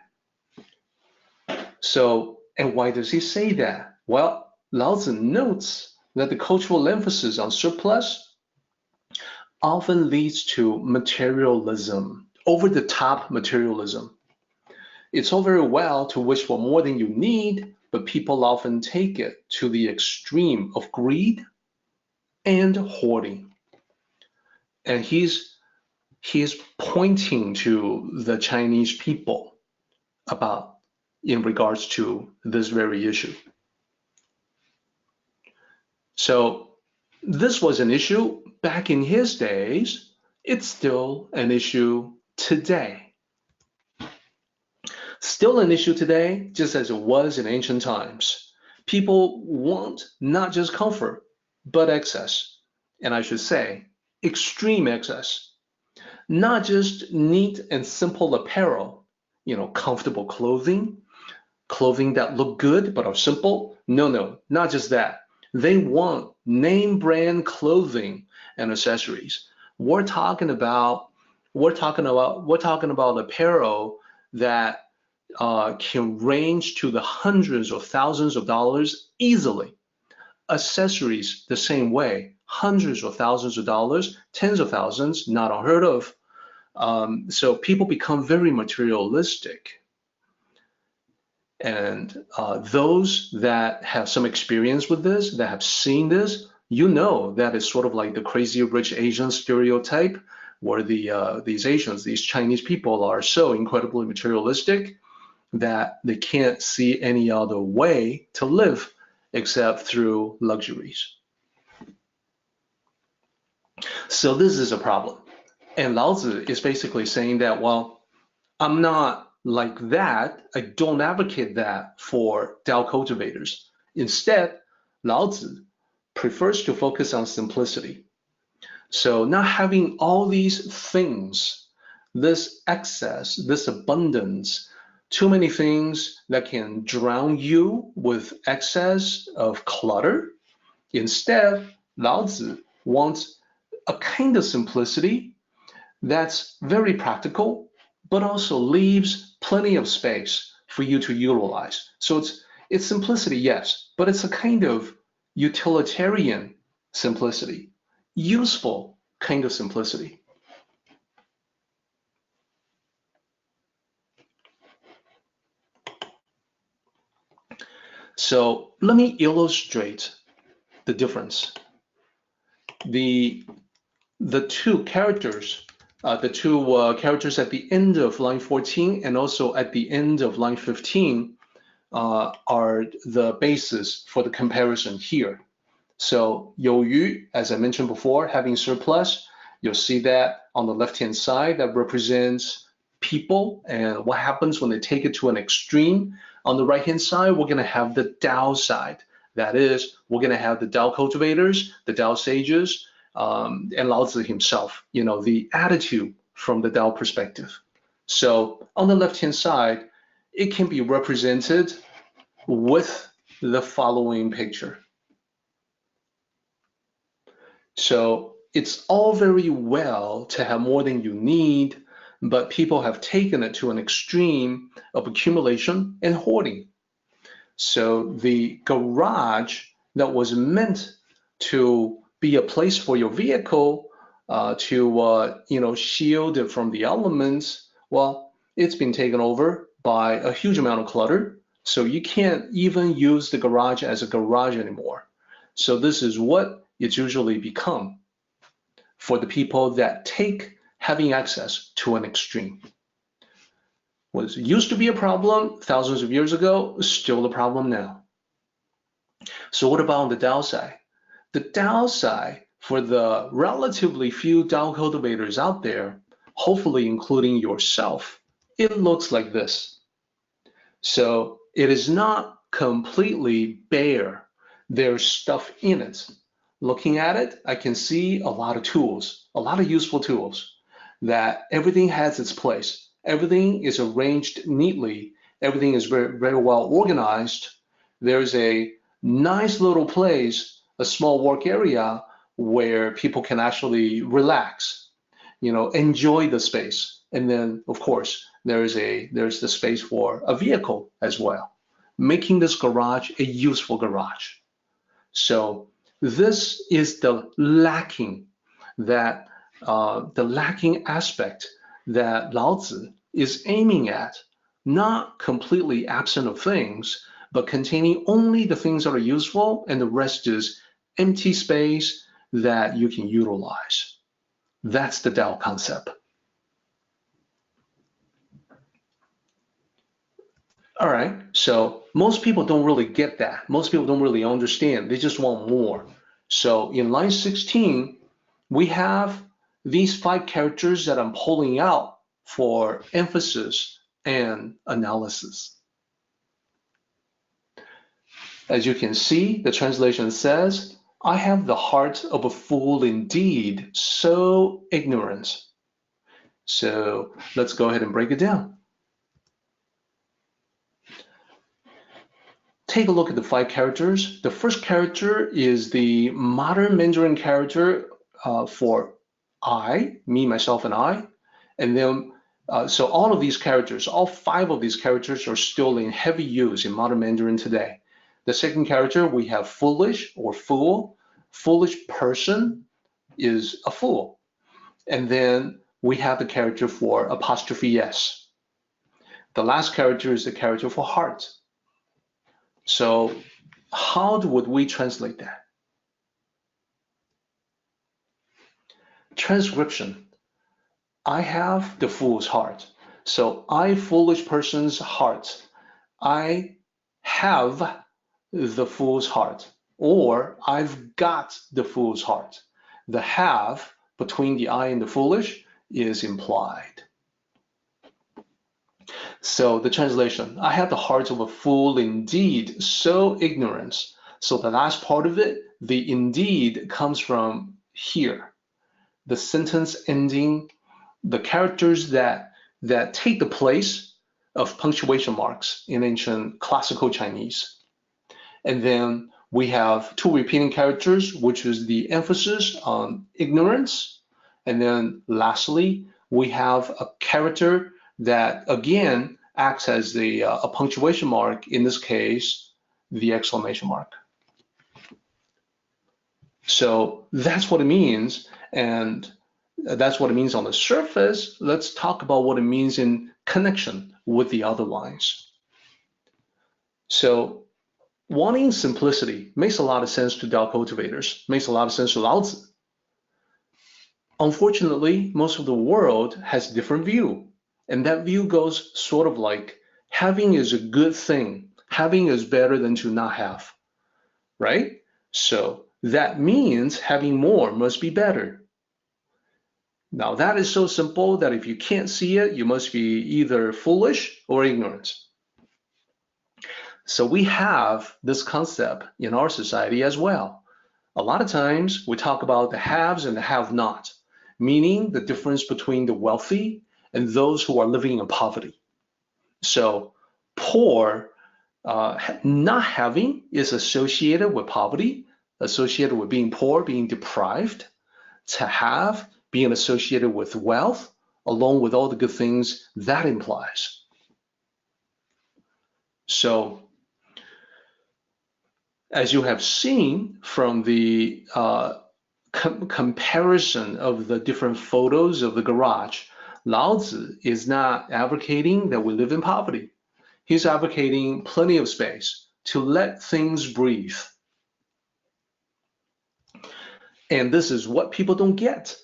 So, and why does he say that? Well, Lao Tzu notes that the cultural emphasis on surplus often leads to materialism, over-the-top materialism. It's all very well to wish for more than you need, but people often take it to the extreme of greed and hoarding. And he's pointing to the Chinese people about in regards to this very issue. So this was an issue back in his days. It's still an issue today. Still an issue today, just as it was in ancient times. People want not just comfort, but excess. And I should say, extreme excess. Not just neat and simple apparel, comfortable clothing that look good but are simple. No, not just that. They want name brand clothing and accessories. We're talking about apparel that can range to the hundreds or thousands of dollars easily. Accessories the same way, hundreds or thousands of dollars, tens of thousands, not unheard of. So people become very materialistic. And those that have some experience with this, that have seen this, that it's sort of like the crazy rich Asian stereotype, where these Chinese people are so incredibly materialistic that they can't see any other way to live except through luxuries. So this is a problem. And Lao Tzu is basically saying that, well, I'm not like that. I don't advocate that for Tao cultivators. Instead, Lao Tzu prefers to focus on simplicity. So not having all these things, this excess, this abundance, too many things that can drown you with excess of clutter. Instead, Lao Tzu wants a kind of simplicity that's very practical, but also leaves plenty of space for you to utilize. So it's simplicity, yes, but it's a kind of utilitarian simplicity, useful kind of simplicity. So let me illustrate the difference. The two characters at the end of line 14 and also at the end of line 15 are the basis for the comparison here. So 有余, as I mentioned before, having surplus, you'll see that on the left-hand side that represents people and what happens when they take it to an extreme. On the right-hand side, we're going to have the Tao side. That is, we're going to have the Tao cultivators, the Tao sages, and Lao Tzu himself, the attitude from the Tao perspective. So on the left-hand side, it can be represented with the following picture. So it's all very well to have more than you need, but people have taken it to an extreme of accumulation and hoarding. So the garage that was meant to be a place for your vehicle to shield it from the elements, well, it's been taken over by a huge amount of clutter. So you can't even use the garage as a garage anymore. So this is what it's usually become for the people that take having access to an extreme. What used to be a problem thousands of years ago is still a problem now. So what about on the Tao side? The Tao side, for the relatively few Tao cultivators out there, hopefully including yourself, it looks like this. So it is not completely bare. There's stuff in it. Looking at it, I can see a lot of tools, a lot of useful tools, that everything has its place. Everything is arranged neatly. Everything is very, very well organized. There's a nice little place, a small work area where people can actually relax, enjoy the space. And then, of course, there's the space for a vehicle as well, making this garage a useful garage. So this is the lacking aspect that Laozi is aiming at, not completely absent of things, but containing only the things that are useful, and the rest is empty space that you can utilize. That's the Tao concept. All right, so most people don't really get that. Most people don't really understand. They just want more. So in line 16, we have these 5 characters that I'm pulling out for emphasis and analysis. As you can see, the translation says, I have the heart of a fool indeed, so ignorant. So let's go ahead and break it down. Take a look at the 5 characters. The first character is the modern Mandarin character for I, me, myself, and I. And then, so all of these characters, all 5 of these characters are still in heavy use in modern Mandarin today. The second character, we have foolish or fool. Foolish person is a fool. And then we have the character for apostrophe S. The last character is the character for heart. So how would we translate that? Transcription. I have the fool's heart. So I, foolish person's heart. I have the fool's heart, or I've got the fool's heart. The have between the I and the foolish is implied. So the translation, I have the heart of a fool indeed, so ignorant. So the last part of it, the indeed comes from here. The sentence ending, the characters that take the place of punctuation marks in ancient classical Chinese. And then we have 2 repeating characters, which is the emphasis on ignorance. And then lastly, we have a character that again acts as a punctuation mark, in this case, the exclamation mark. So that's what it means, and that's what it means on the surface. Let's talk about what it means in connection with the other lines. So wanting simplicity makes a lot of sense to Tao cultivators, makes a lot of sense to Laozi. Unfortunately, most of the world has a different view. And that view goes sort of like, having is a good thing. Having is better than to not have, right? So that means having more must be better. Now that is so simple that if you can't see it, you must be either foolish or ignorant. So we have this concept in our society as well. A lot of times we talk about the haves and the have-not, meaning the difference between the wealthy and those who are living in poverty. So poor, not having is associated with poverty, associated with being poor, being deprived. To have, being associated with wealth, along with all the good things that implies. So as you have seen from the comparison of the different photos of the garage, Laozi is not advocating that we live in poverty. He's advocating plenty of space to let things breathe. And this is what people don't get.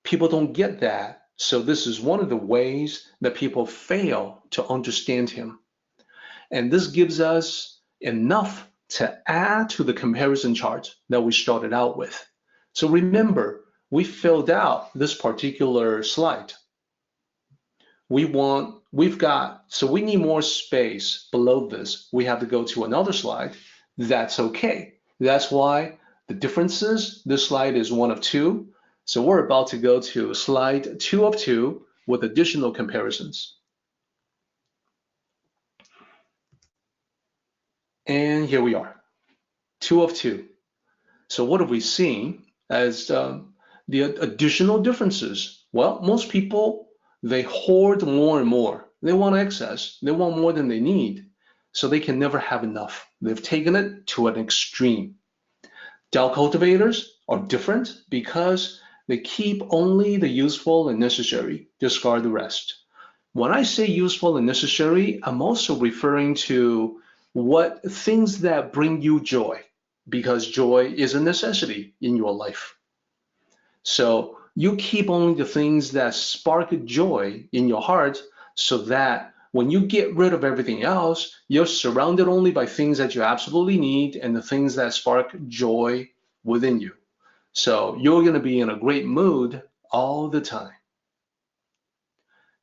People don't get that. So this is one of the ways that people fail to understand him. And this gives us enough to add to the comparison chart that we started out with. So remember, we filled out this particular slide. We need more space below this. We have to go to another slide. That's okay. That's why the differences, this slide is 1 of 2. So we're about to go to slide 2 of 2 with additional comparisons. And here we are. 2 of 2. So what have we seen as the additional differences? Well, most people, they hoard more and more. They want excess. They want more than they need. So they can never have enough. They've taken it to an extreme. Tao cultivators are different because they keep only the useful and necessary, discard the rest. When I say useful and necessary, I'm also referring to what things that bring you joy, because joy is a necessity in your life. So you keep only the things that spark joy in your heart, so that when you get rid of everything else, you're surrounded only by things that you absolutely need and the things that spark joy within you. So you're going to be in a great mood all the time.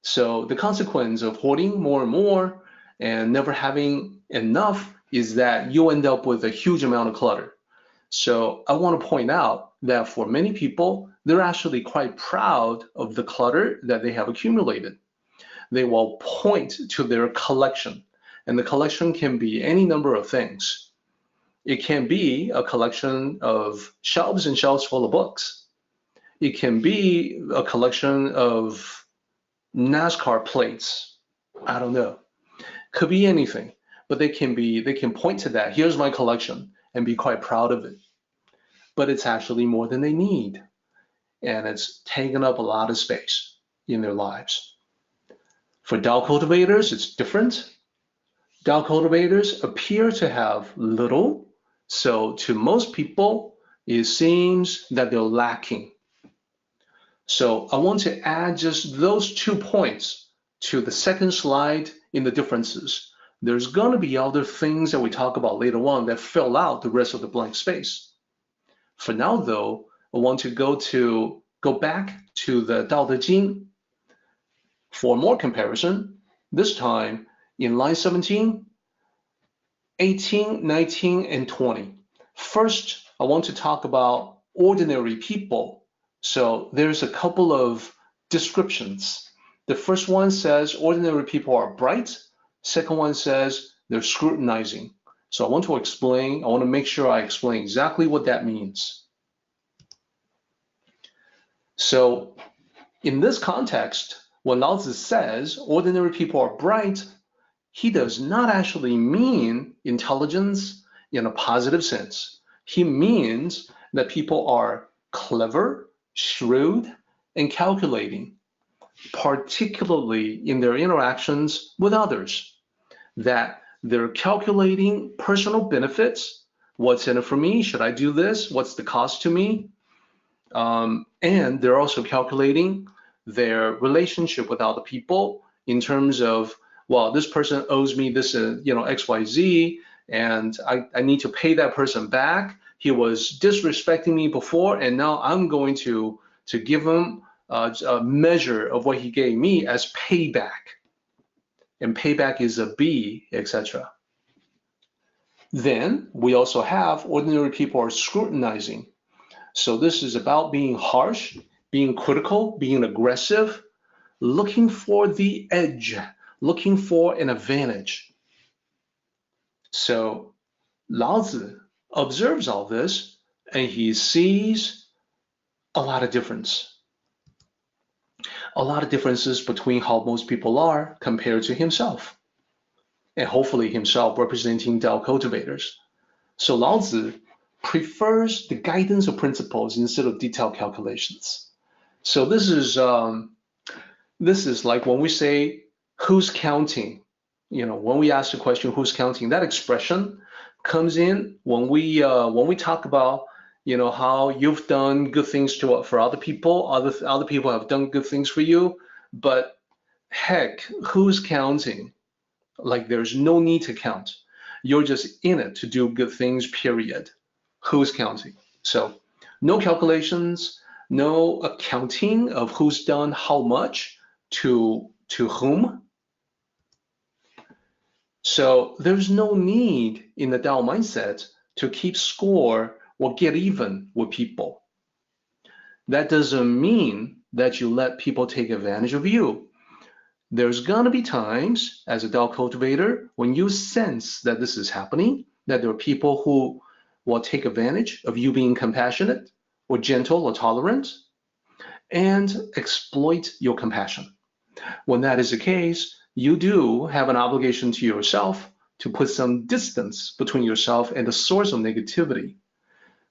So the consequence of hoarding more and more and never having enough is that you end up with a huge amount of clutter. So I want to point out that for many people, they're actually quite proud of the clutter that they have accumulated. They will point to their collection, and the collection can be any number of things. It can be a collection of shelves and shelves full of books. It can be a collection of NASCAR plates. I don't know. Could be anything, but they can point to that. Here's my collection and be quite proud of it. But it's actually more than they need, and it's taken up a lot of space in their lives. For Tao cultivators, it's different. Tao cultivators appear to have little, so to most people, it seems that they're lacking. So I want to add just those 2 points to the second slide in the differences. There's going to be other things that we talk about later on that fill out the rest of the blank space. For now, though, I want to go back to the Tao Te Ching for more comparison, this time in line 17, 18, 19, and 20. First, I want to talk about ordinary people. So there's a couple of descriptions. The first one says ordinary people are bright. Second one says they're scrutinizing. So I want to make sure I explain exactly what that means. So in this context, when Lao Tzu says ordinary people are bright, he does not actually mean intelligence in a positive sense. He means that people are clever, shrewd, and calculating, particularly in their interactions with others, that they're calculating personal benefits. What's in it for me? Should I do this? What's the cost to me? And they're also calculating their relationship with other people in terms of, well, this person owes me this, XYZ, and I need to pay that person back. He was disrespecting me before, and now I'm going to give him a measure of what he gave me as payback. And payback is a B, etc. Then we also have ordinary people are scrutinizing. So this is about being harsh, being critical, being aggressive, looking for the edge, looking for an advantage. So Lao Tzu observes all this, and he sees a lot of differences between how most people are compared to himself, and hopefully himself representing Tao cultivators. So Lao Tzu prefers the guidance of principles instead of detailed calculations. So this is like when we say, who's counting? When we ask the question, who's counting? That expression comes in when we talk about, how you've done good things for other people, other people have done good things for you, but heck, who's counting? Like there's no need to count. You're just in it to do good things, period. Who's counting? So no calculations, no accounting of who's done how much to whom. So there's no need in the Tao mindset to keep score or get even with people. That doesn't mean that you let people take advantage of you. There's gonna be times as a Tao cultivator when you sense that this is happening, that there are people who will take advantage of you being compassionate or gentle or tolerant and exploit your compassion. When that is the case, you do have an obligation to yourself to put some distance between yourself and the source of negativity.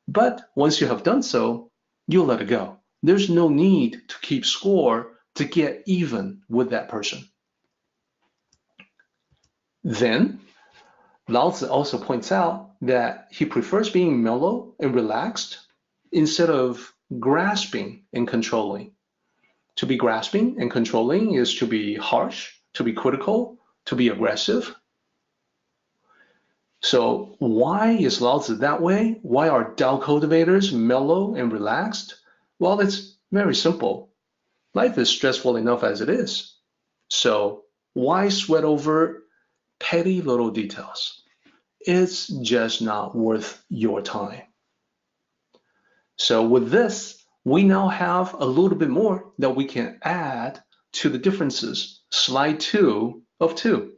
But once you have done so, you let it go. There's no need to keep score to get even with that person. Then, Lao Tzu also points out that he prefers being mellow and relaxed instead of grasping and controlling. To be grasping and controlling is to be harsh, to be critical, to be aggressive. So why is Lao Tzu that way? Why are Tao cultivators mellow and relaxed? Well, it's very simple. Life is stressful enough as it is. So why sweat over petty little details? It's just not worth your time. So with this, we now have a little bit more that we can add to the differences. Slide 2 of 2.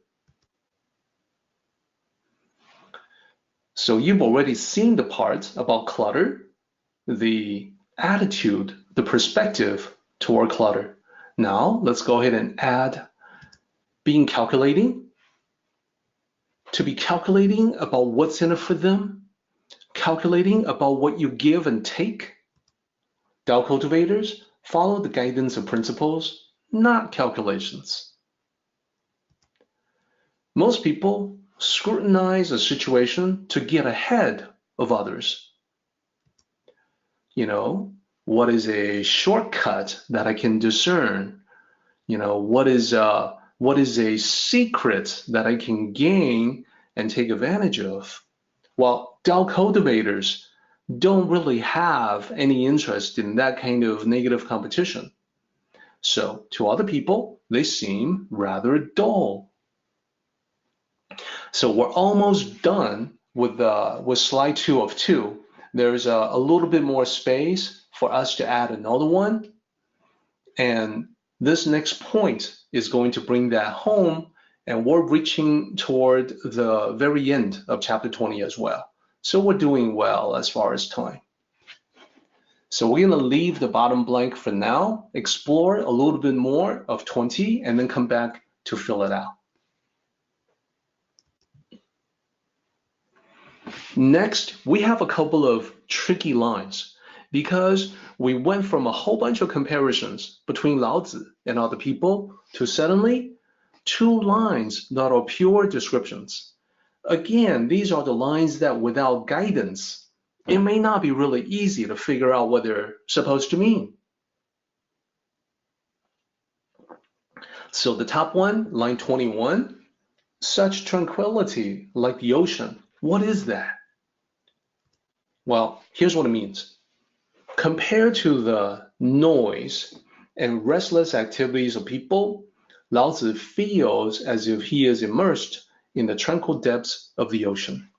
So you've already seen the part about clutter, the attitude, the perspective toward clutter. Now let's go ahead and add being calculating. To be calculating about what's in it for them, calculating about what you give and take. Tao cultivators follow the guidance of principles, not calculations. Most people scrutinize a situation to get ahead of others. You know, what is a shortcut that I can discern? You know, what is a secret that I can gain and take advantage of? Well, Tao cultivators don't really have any interest in that kind of negative competition. So to other people, they seem rather dull. So we're almost done with slide 2 of 2. There's a little bit more space for us to add another one. And this next point is going to bring that home, and we're reaching toward the very end of chapter 20 as well. So we're doing well as far as time. So we're going to leave the bottom blank for now, explore a little bit more of 20, and then come back to fill it out. Next, we have a couple of tricky lines because we went from a whole bunch of comparisons between Lao Tzu and other people to suddenly 2 lines that are pure descriptions. Again, these are the lines that without guidance, it may not be really easy to figure out what they're supposed to mean. So the top one, line 21, such tranquility like the ocean. What is that? Well, here's what it means. Compared to the noise and restless activities of people, Lao Tzu feels as if he is immersed in the tranquil depths of the ocean.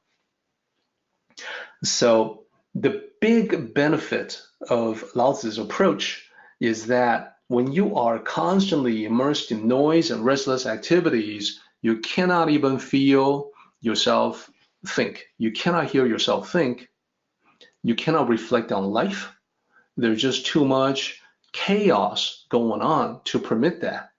So the big benefit of Lao Tzu's approach is that when you are constantly immersed in noise and restless activities, you cannot even feel yourself think. You cannot hear yourself think. You cannot reflect on life. There's just too much chaos going on to permit that.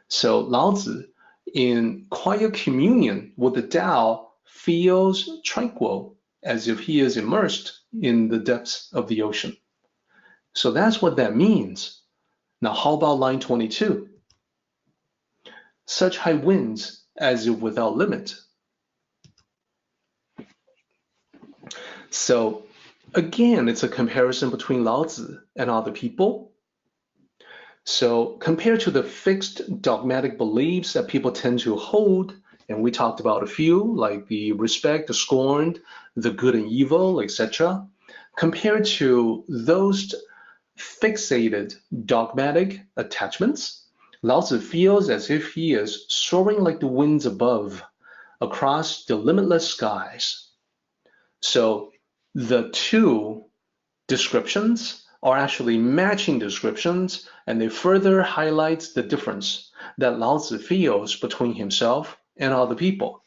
So Lao Tzu, in quiet communion with the Tao, feels tranquil as if he is immersed in the depths of the ocean. So that's what that means. Now, how about line 22? Such high winds as if without limit. So again, it's a comparison between Lao Tzu and other people. So compared to the fixed dogmatic beliefs that people tend to hold, and we talked about a few, like the respect, the scorn, the good and evil, etc. Compared to those fixated dogmatic attachments, Lao Tzu feels as if he is soaring like the winds above, across the limitless skies. So the 2 descriptions are actually matching descriptions, and they further highlight the difference that Lao Tzu feels between himself and other people.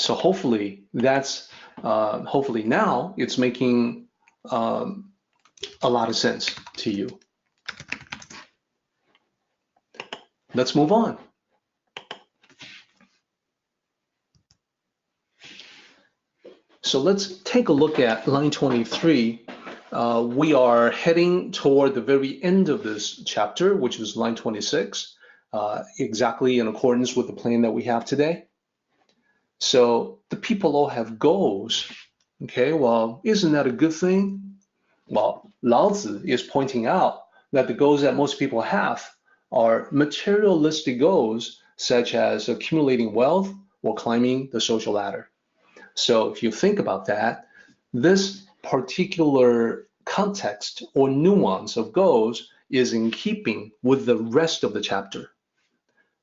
So hopefully hopefully now it's making a lot of sense to you. Let's move on. So let's take a look at line 23. We are heading toward the very end of this chapter, which is line 26, exactly in accordance with the plan that we have today. So the people all have goals. Okay, well, isn't that a good thing? Well, Laozi is pointing out that the goals that most people have are materialistic goals, such as accumulating wealth or climbing the social ladder. So if you think about that, this particular context or nuance of goals is in keeping with the rest of the chapter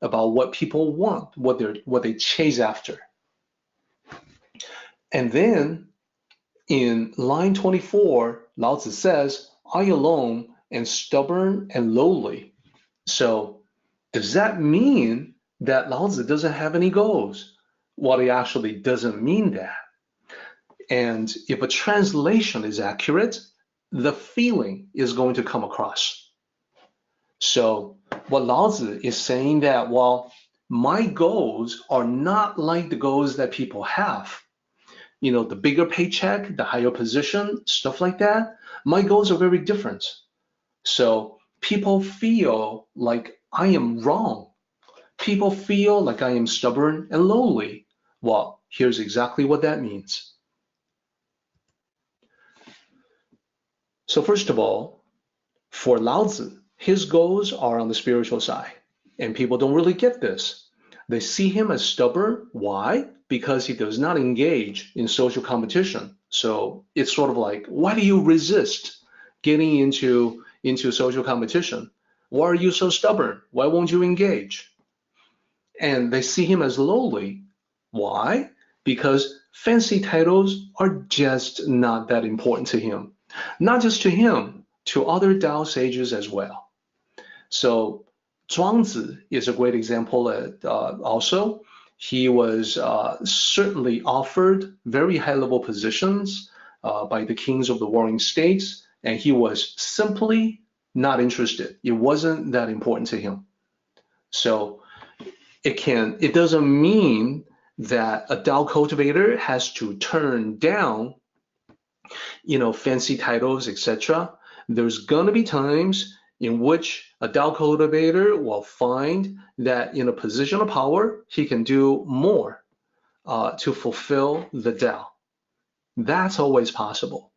about what people want, what they chase after. And then in line 24, Laozi says, I alone am stubborn and lowly. So does that mean that Laozi doesn't have any goals? Well, it actually doesn't mean that. And if a translation is accurate, the feeling is going to come across. So what Laozi is saying that, well, my goals are not like the goals that people have. You know, the bigger paycheck, the higher position, stuff like that. My goals are very different. So people feel like I am wrong. People feel like I am stubborn and lowly. Well, here's exactly what that means. So first of all, for Laozi, his goals are on the spiritual side, and people don't really get this. They see him as stubborn. Why? Because he does not engage in social competition. So it's sort of like, why do you resist getting into social competition? Why are you so stubborn? Why won't you engage? And they see him as lowly. Why? Because fancy titles are just not that important to him. Not just to him, to other Tao sages as well. So Zhuangzi is a great example also. He was certainly offered very high-level positions by the kings of the warring states, and he was simply not interested. It wasn't that important to him. So it doesn't mean that a Tao cultivator has to turn down, you know, fancy titles, etc. There's gonna be times in which a Tao cultivator will find that in a position of power, he can do more to fulfill the Tao. That's always possible.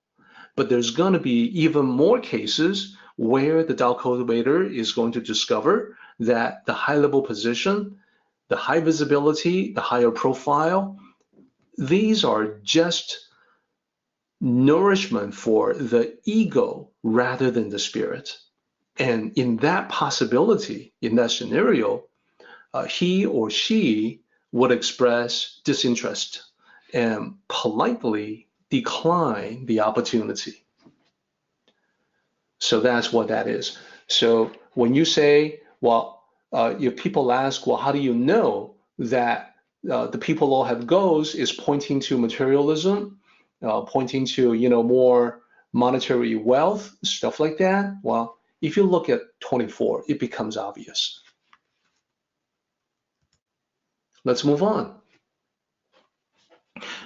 But there's going to be even more cases where the Tao cultivator is going to discover that the high-level position, the high visibility, the higher profile, these are just nourishment for the ego rather than the spirit. And in that possibility, in that scenario, he or she would express disinterest and politely decline the opportunity. So that's what that is. So when you say, well, if people ask, well, how do you know that the people all have goals, is pointing to materialism, pointing to, you know, more monetary wealth, stuff like that? Well, if you look at 24, it becomes obvious. Let's move on.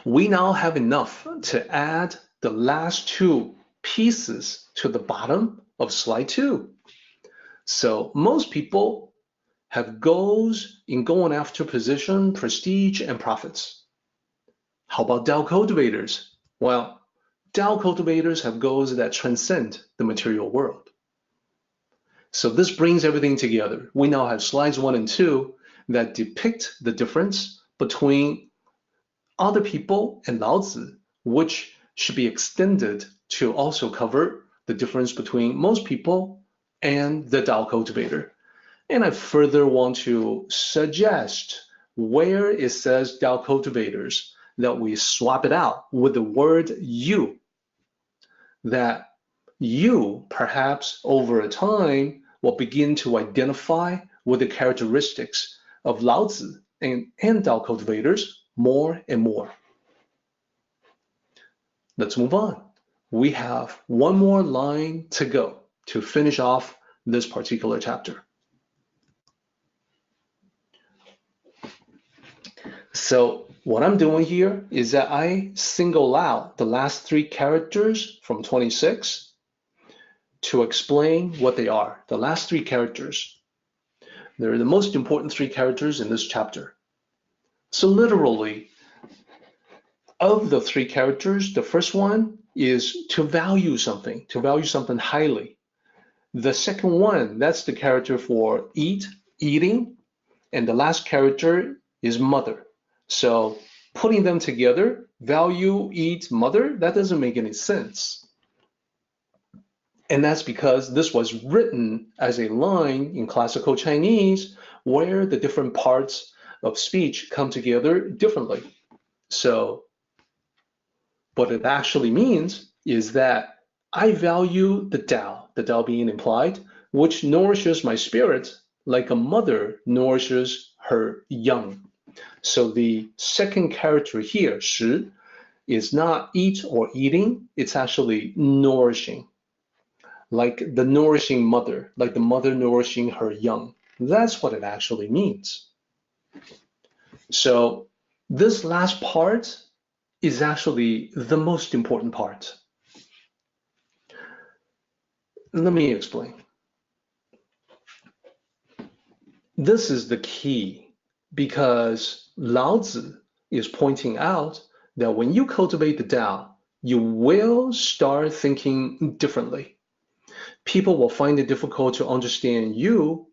We now have enough to add the last two pieces to the bottom of slide 2. So most people have goals in going after position, prestige, and profits. How about Tao cultivators? Well, Tao cultivators have goals that transcend the material world. So this brings everything together. We now have slides 1 and 2 that depict the difference between other people and Laozi, which should be extended to also cover the difference between most people and the Tao cultivator. And I further want to suggest where it says Tao cultivators that we swap it out with the word you. That you, perhaps over a time, will begin to identify with the characteristics of Laozi and Tao cultivators, more and more. Let's move on. We have one more line to go to finish off this particular chapter. So what I'm doing here is that I single out the last 3 characters from 26 to explain what they are. The last 3 characters. They're the most important 3 characters in this chapter. So literally, of the 3 characters, the first one is to value something highly. The second one, that's the character for eating, and the last character is mother. So putting them together, value, eat, mother, that doesn't make any sense. And that's because this was written as a line in classical Chinese where the different parts of speech come together differently. So what it actually means is that I value the Tao being implied, which nourishes my spirit like a mother nourishes her young. So the second character here, 食, is not eat or eating, it's actually nourishing. Like the nourishing mother, like the mother nourishing her young. That's what it actually means. So this last part is actually the most important part. Let me explain. This is the key because Lao Tzu is pointing out that when you cultivate the Tao, you will start thinking differently. People will find it difficult to understand you,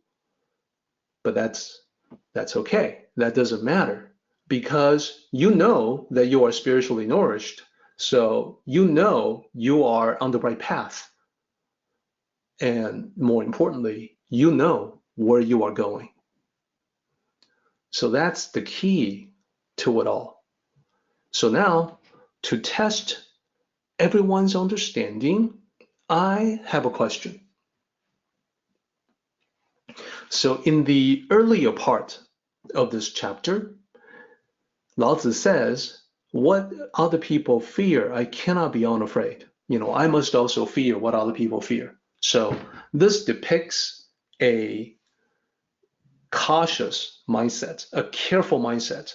but that's okay. That doesn't matter because you know that you are spiritually nourished. So you know you are on the right path. And more importantly, you know where you are going. So that's the key to it all. So now, to test everyone's understanding, I have a question. So in the earlier part of this chapter, Lao Tzu says, what other people fear, I cannot be unafraid. I must also fear what other people fear. So this depicts a cautious mindset, a careful mindset.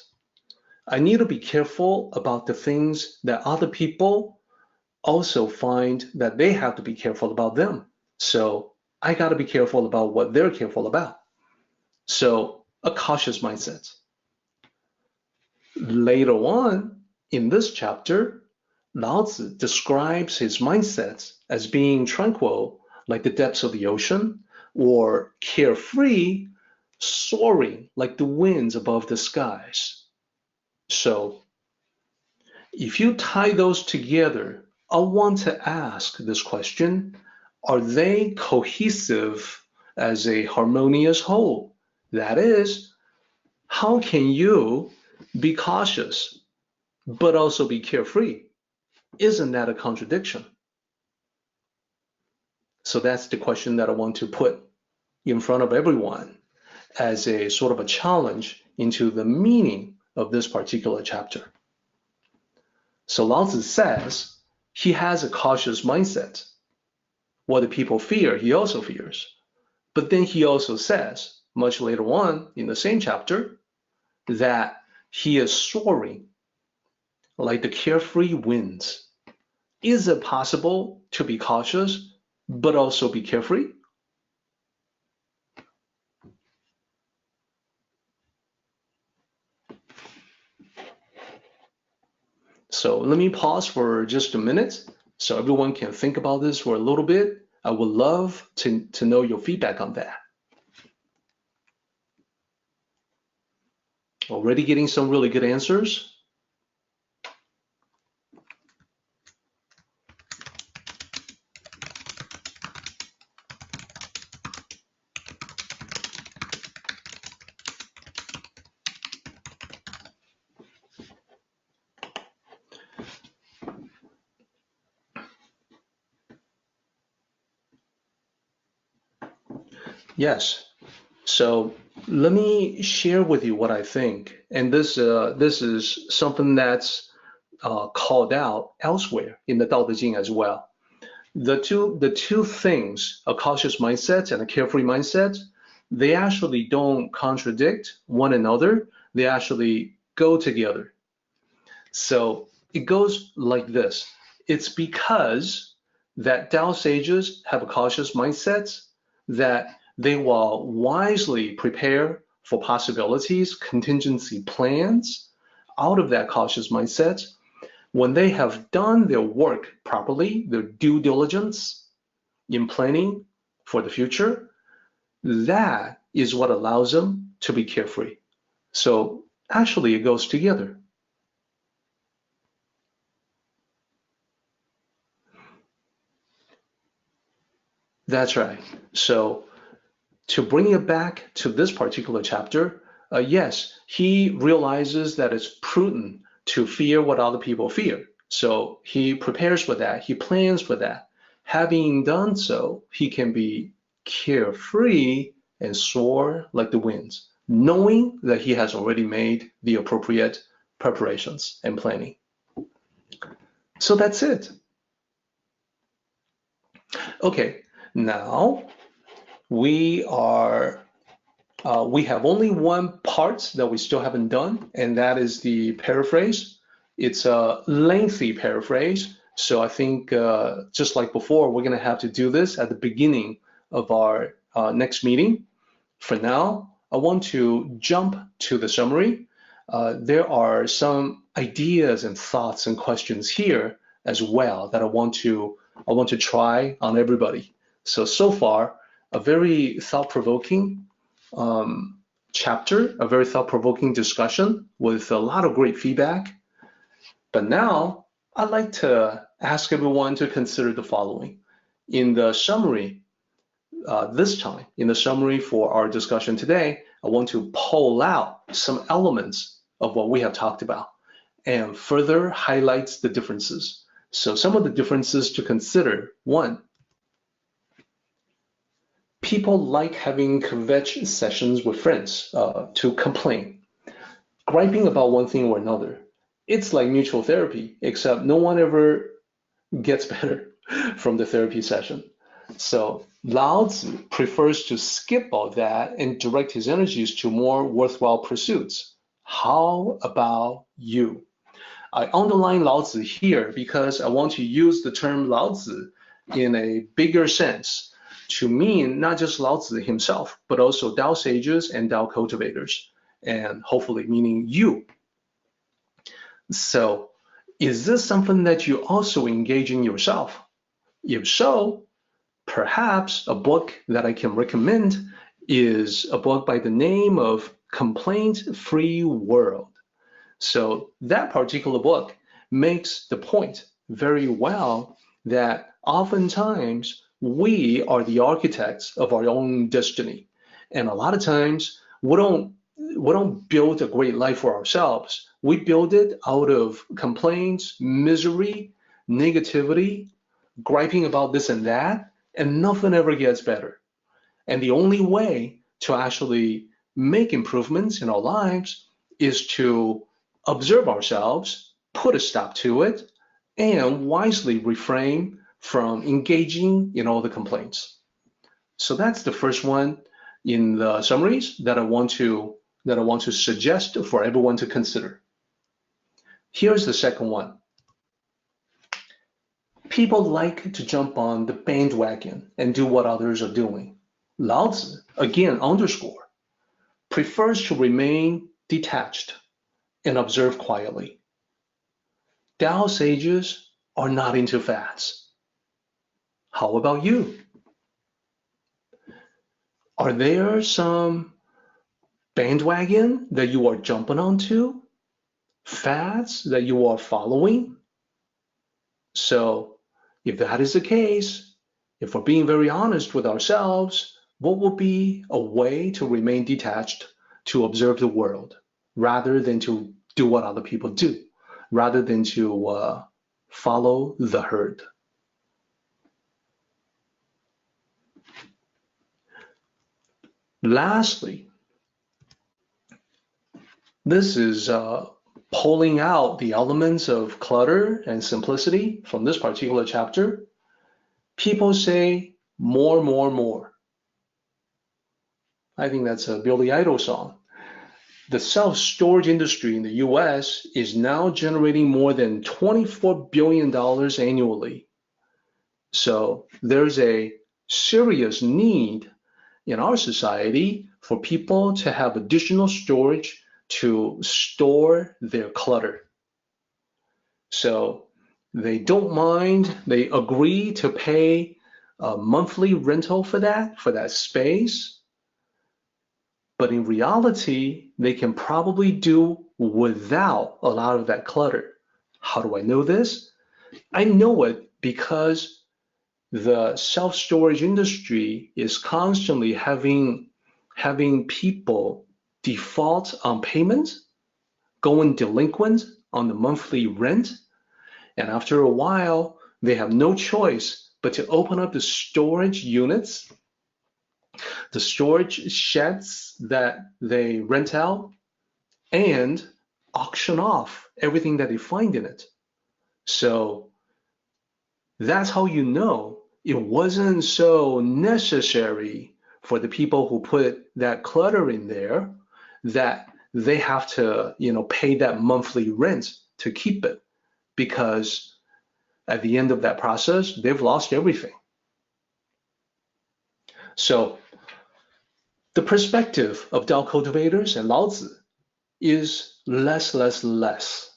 I need to be careful about the things that other people also find that they have to be careful about them. So I got to be careful about what they're careful about. So a cautious mindset. Later on in this chapter, Lao Tzu describes his mindset as being tranquil, like the depths of the ocean, or carefree, soaring like the winds above the skies. So if you tie those together, I want to ask this question: are they cohesive as a harmonious whole? That is, how can you be cautious but also be carefree? Isn't that a contradiction? So that's the question that I want to put in front of everyone as a sort of a challenge into the meaning of this particular chapter. So Lao Tzu says he has a cautious mindset. What the people fear, he also fears. But then he also says, much later on in the same chapter, that he is soaring like the carefree winds. Is it possible to be cautious but also be carefree? So let me pause for just a minute so everyone can think about this for a little bit. I would love to know your feedback on that. Already getting some really good answers. Yes. So let me share with you what I think and this is something that's called out elsewhere in the Tao Te Ching as well. The two things, a cautious mindset and a carefree mindset, they actually don't contradict one another. They actually go together. So it goes like this. It's because that Tao sages have a cautious mindset that they will wisely prepare for possibilities, contingency plans out of that cautious mindset. When they have done their work properly, their due diligence in planning for the future, that is what allows them to be carefree. So actually it goes together. That's right. So to bring it back to this particular chapter, yes, he realizes that it's prudent to fear what other people fear. So he prepares for that. He plans for that. Having done so, he can be carefree and soar like the winds, knowing that he has already made the appropriate preparations and planning. So that's it. Okay, now we have only one part that we still haven't done, and that is the paraphrase. It's a lengthy paraphrase, so I think just like before, we're going to have to do this at the beginning of our next meeting. For now, I want to jump to the summary. There are some ideas and thoughts and questions here as well that I want to try on everybody. So far, a very thought-provoking chapter, a very thought-provoking discussion with a lot of great feedback. But now I'd like to ask everyone to consider the following. In the summary, this time, in the summary for our discussion today, I want to pull out some elements of what we have talked about and further highlights the differences. So some of the differences to consider. One, people like having kvetch sessions with friends to complain, griping about one thing or another. It's like mutual therapy, except no one ever gets better from the therapy session. So Lao Tzu prefers to skip all that and direct his energies to more worthwhile pursuits. How about you? I underline Lao Tzu here because I want to use the term Lao Tzu in a bigger sense to mean not just Lao Tzu himself, but also Tao sages and Tao cultivators, and hopefully meaning you. So is this something that you also engage in yourself? If so, perhaps a book that I can recommend is a book by the name of Complaint-Free World. So that particular book makes the point very well that oftentimes we are the architects of our own destiny. And a lot of times we don't build a great life for ourselves. We build it out of complaints, misery, negativity, griping about this and that, and nothing ever gets better. And the only way to actually make improvements in our lives is to observe ourselves, put a stop to it, and wisely refrain from engaging in all the complaints. So that's the first one in the summaries that I want to suggest for everyone to consider. Here's the second one. People like to jump on the bandwagon and do what others are doing. Lao Tzu, again, underscore, prefers to remain detached and observe quietly. Tao sages are not into fads. How about you? Are there some bandwagon that you are jumping onto? Fads that you are following? So if that is the case, if we're being very honest with ourselves, what would be a way to remain detached, to observe the world, rather than to do what other people do, rather than to follow the herd? Lastly, This is pulling out the elements of clutter and simplicity from this particular chapter. People say more, more, more. I think that's a Billy Idol song. The self-storage industry in the US is now generating more than $24 billion annually. So there's a serious need in our society for people to have additional storage to store their clutter. So they don't mind, they agree to pay a monthly rental for that space. But in reality, they can probably do without a lot of that clutter. How do I know this? I know it because the self-storage industry is constantly having people default on payments, going delinquent on the monthly rent, and after a while, they have no choice but to open up the storage units, the storage sheds that they rent out, and auction off everything that they find in it. So that's how you know it wasn't so necessary for the people who put that clutter in there that they have to, pay that monthly rent to keep it, because at the end of that process, they've lost everything. So the perspective of Tao cultivators and Lao Tzu is less, less, less.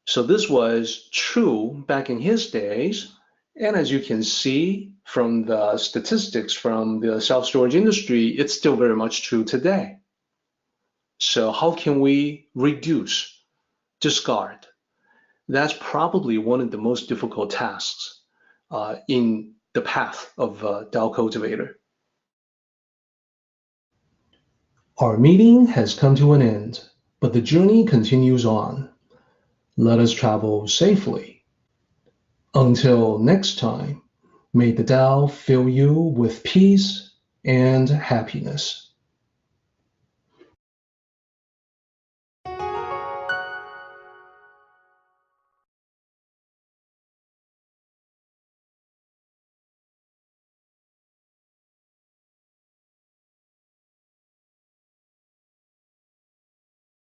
So this was true back in his days, and as you can see from the statistics from the self-storage industry, it's still very much true today. So how can we reduce, discard? That's probably one of the most difficult tasks in the path of Tao cultivator. Our meeting has come to an end, but the journey continues on. Let us travel safely. Until next time, may the Tao fill you with peace and happiness.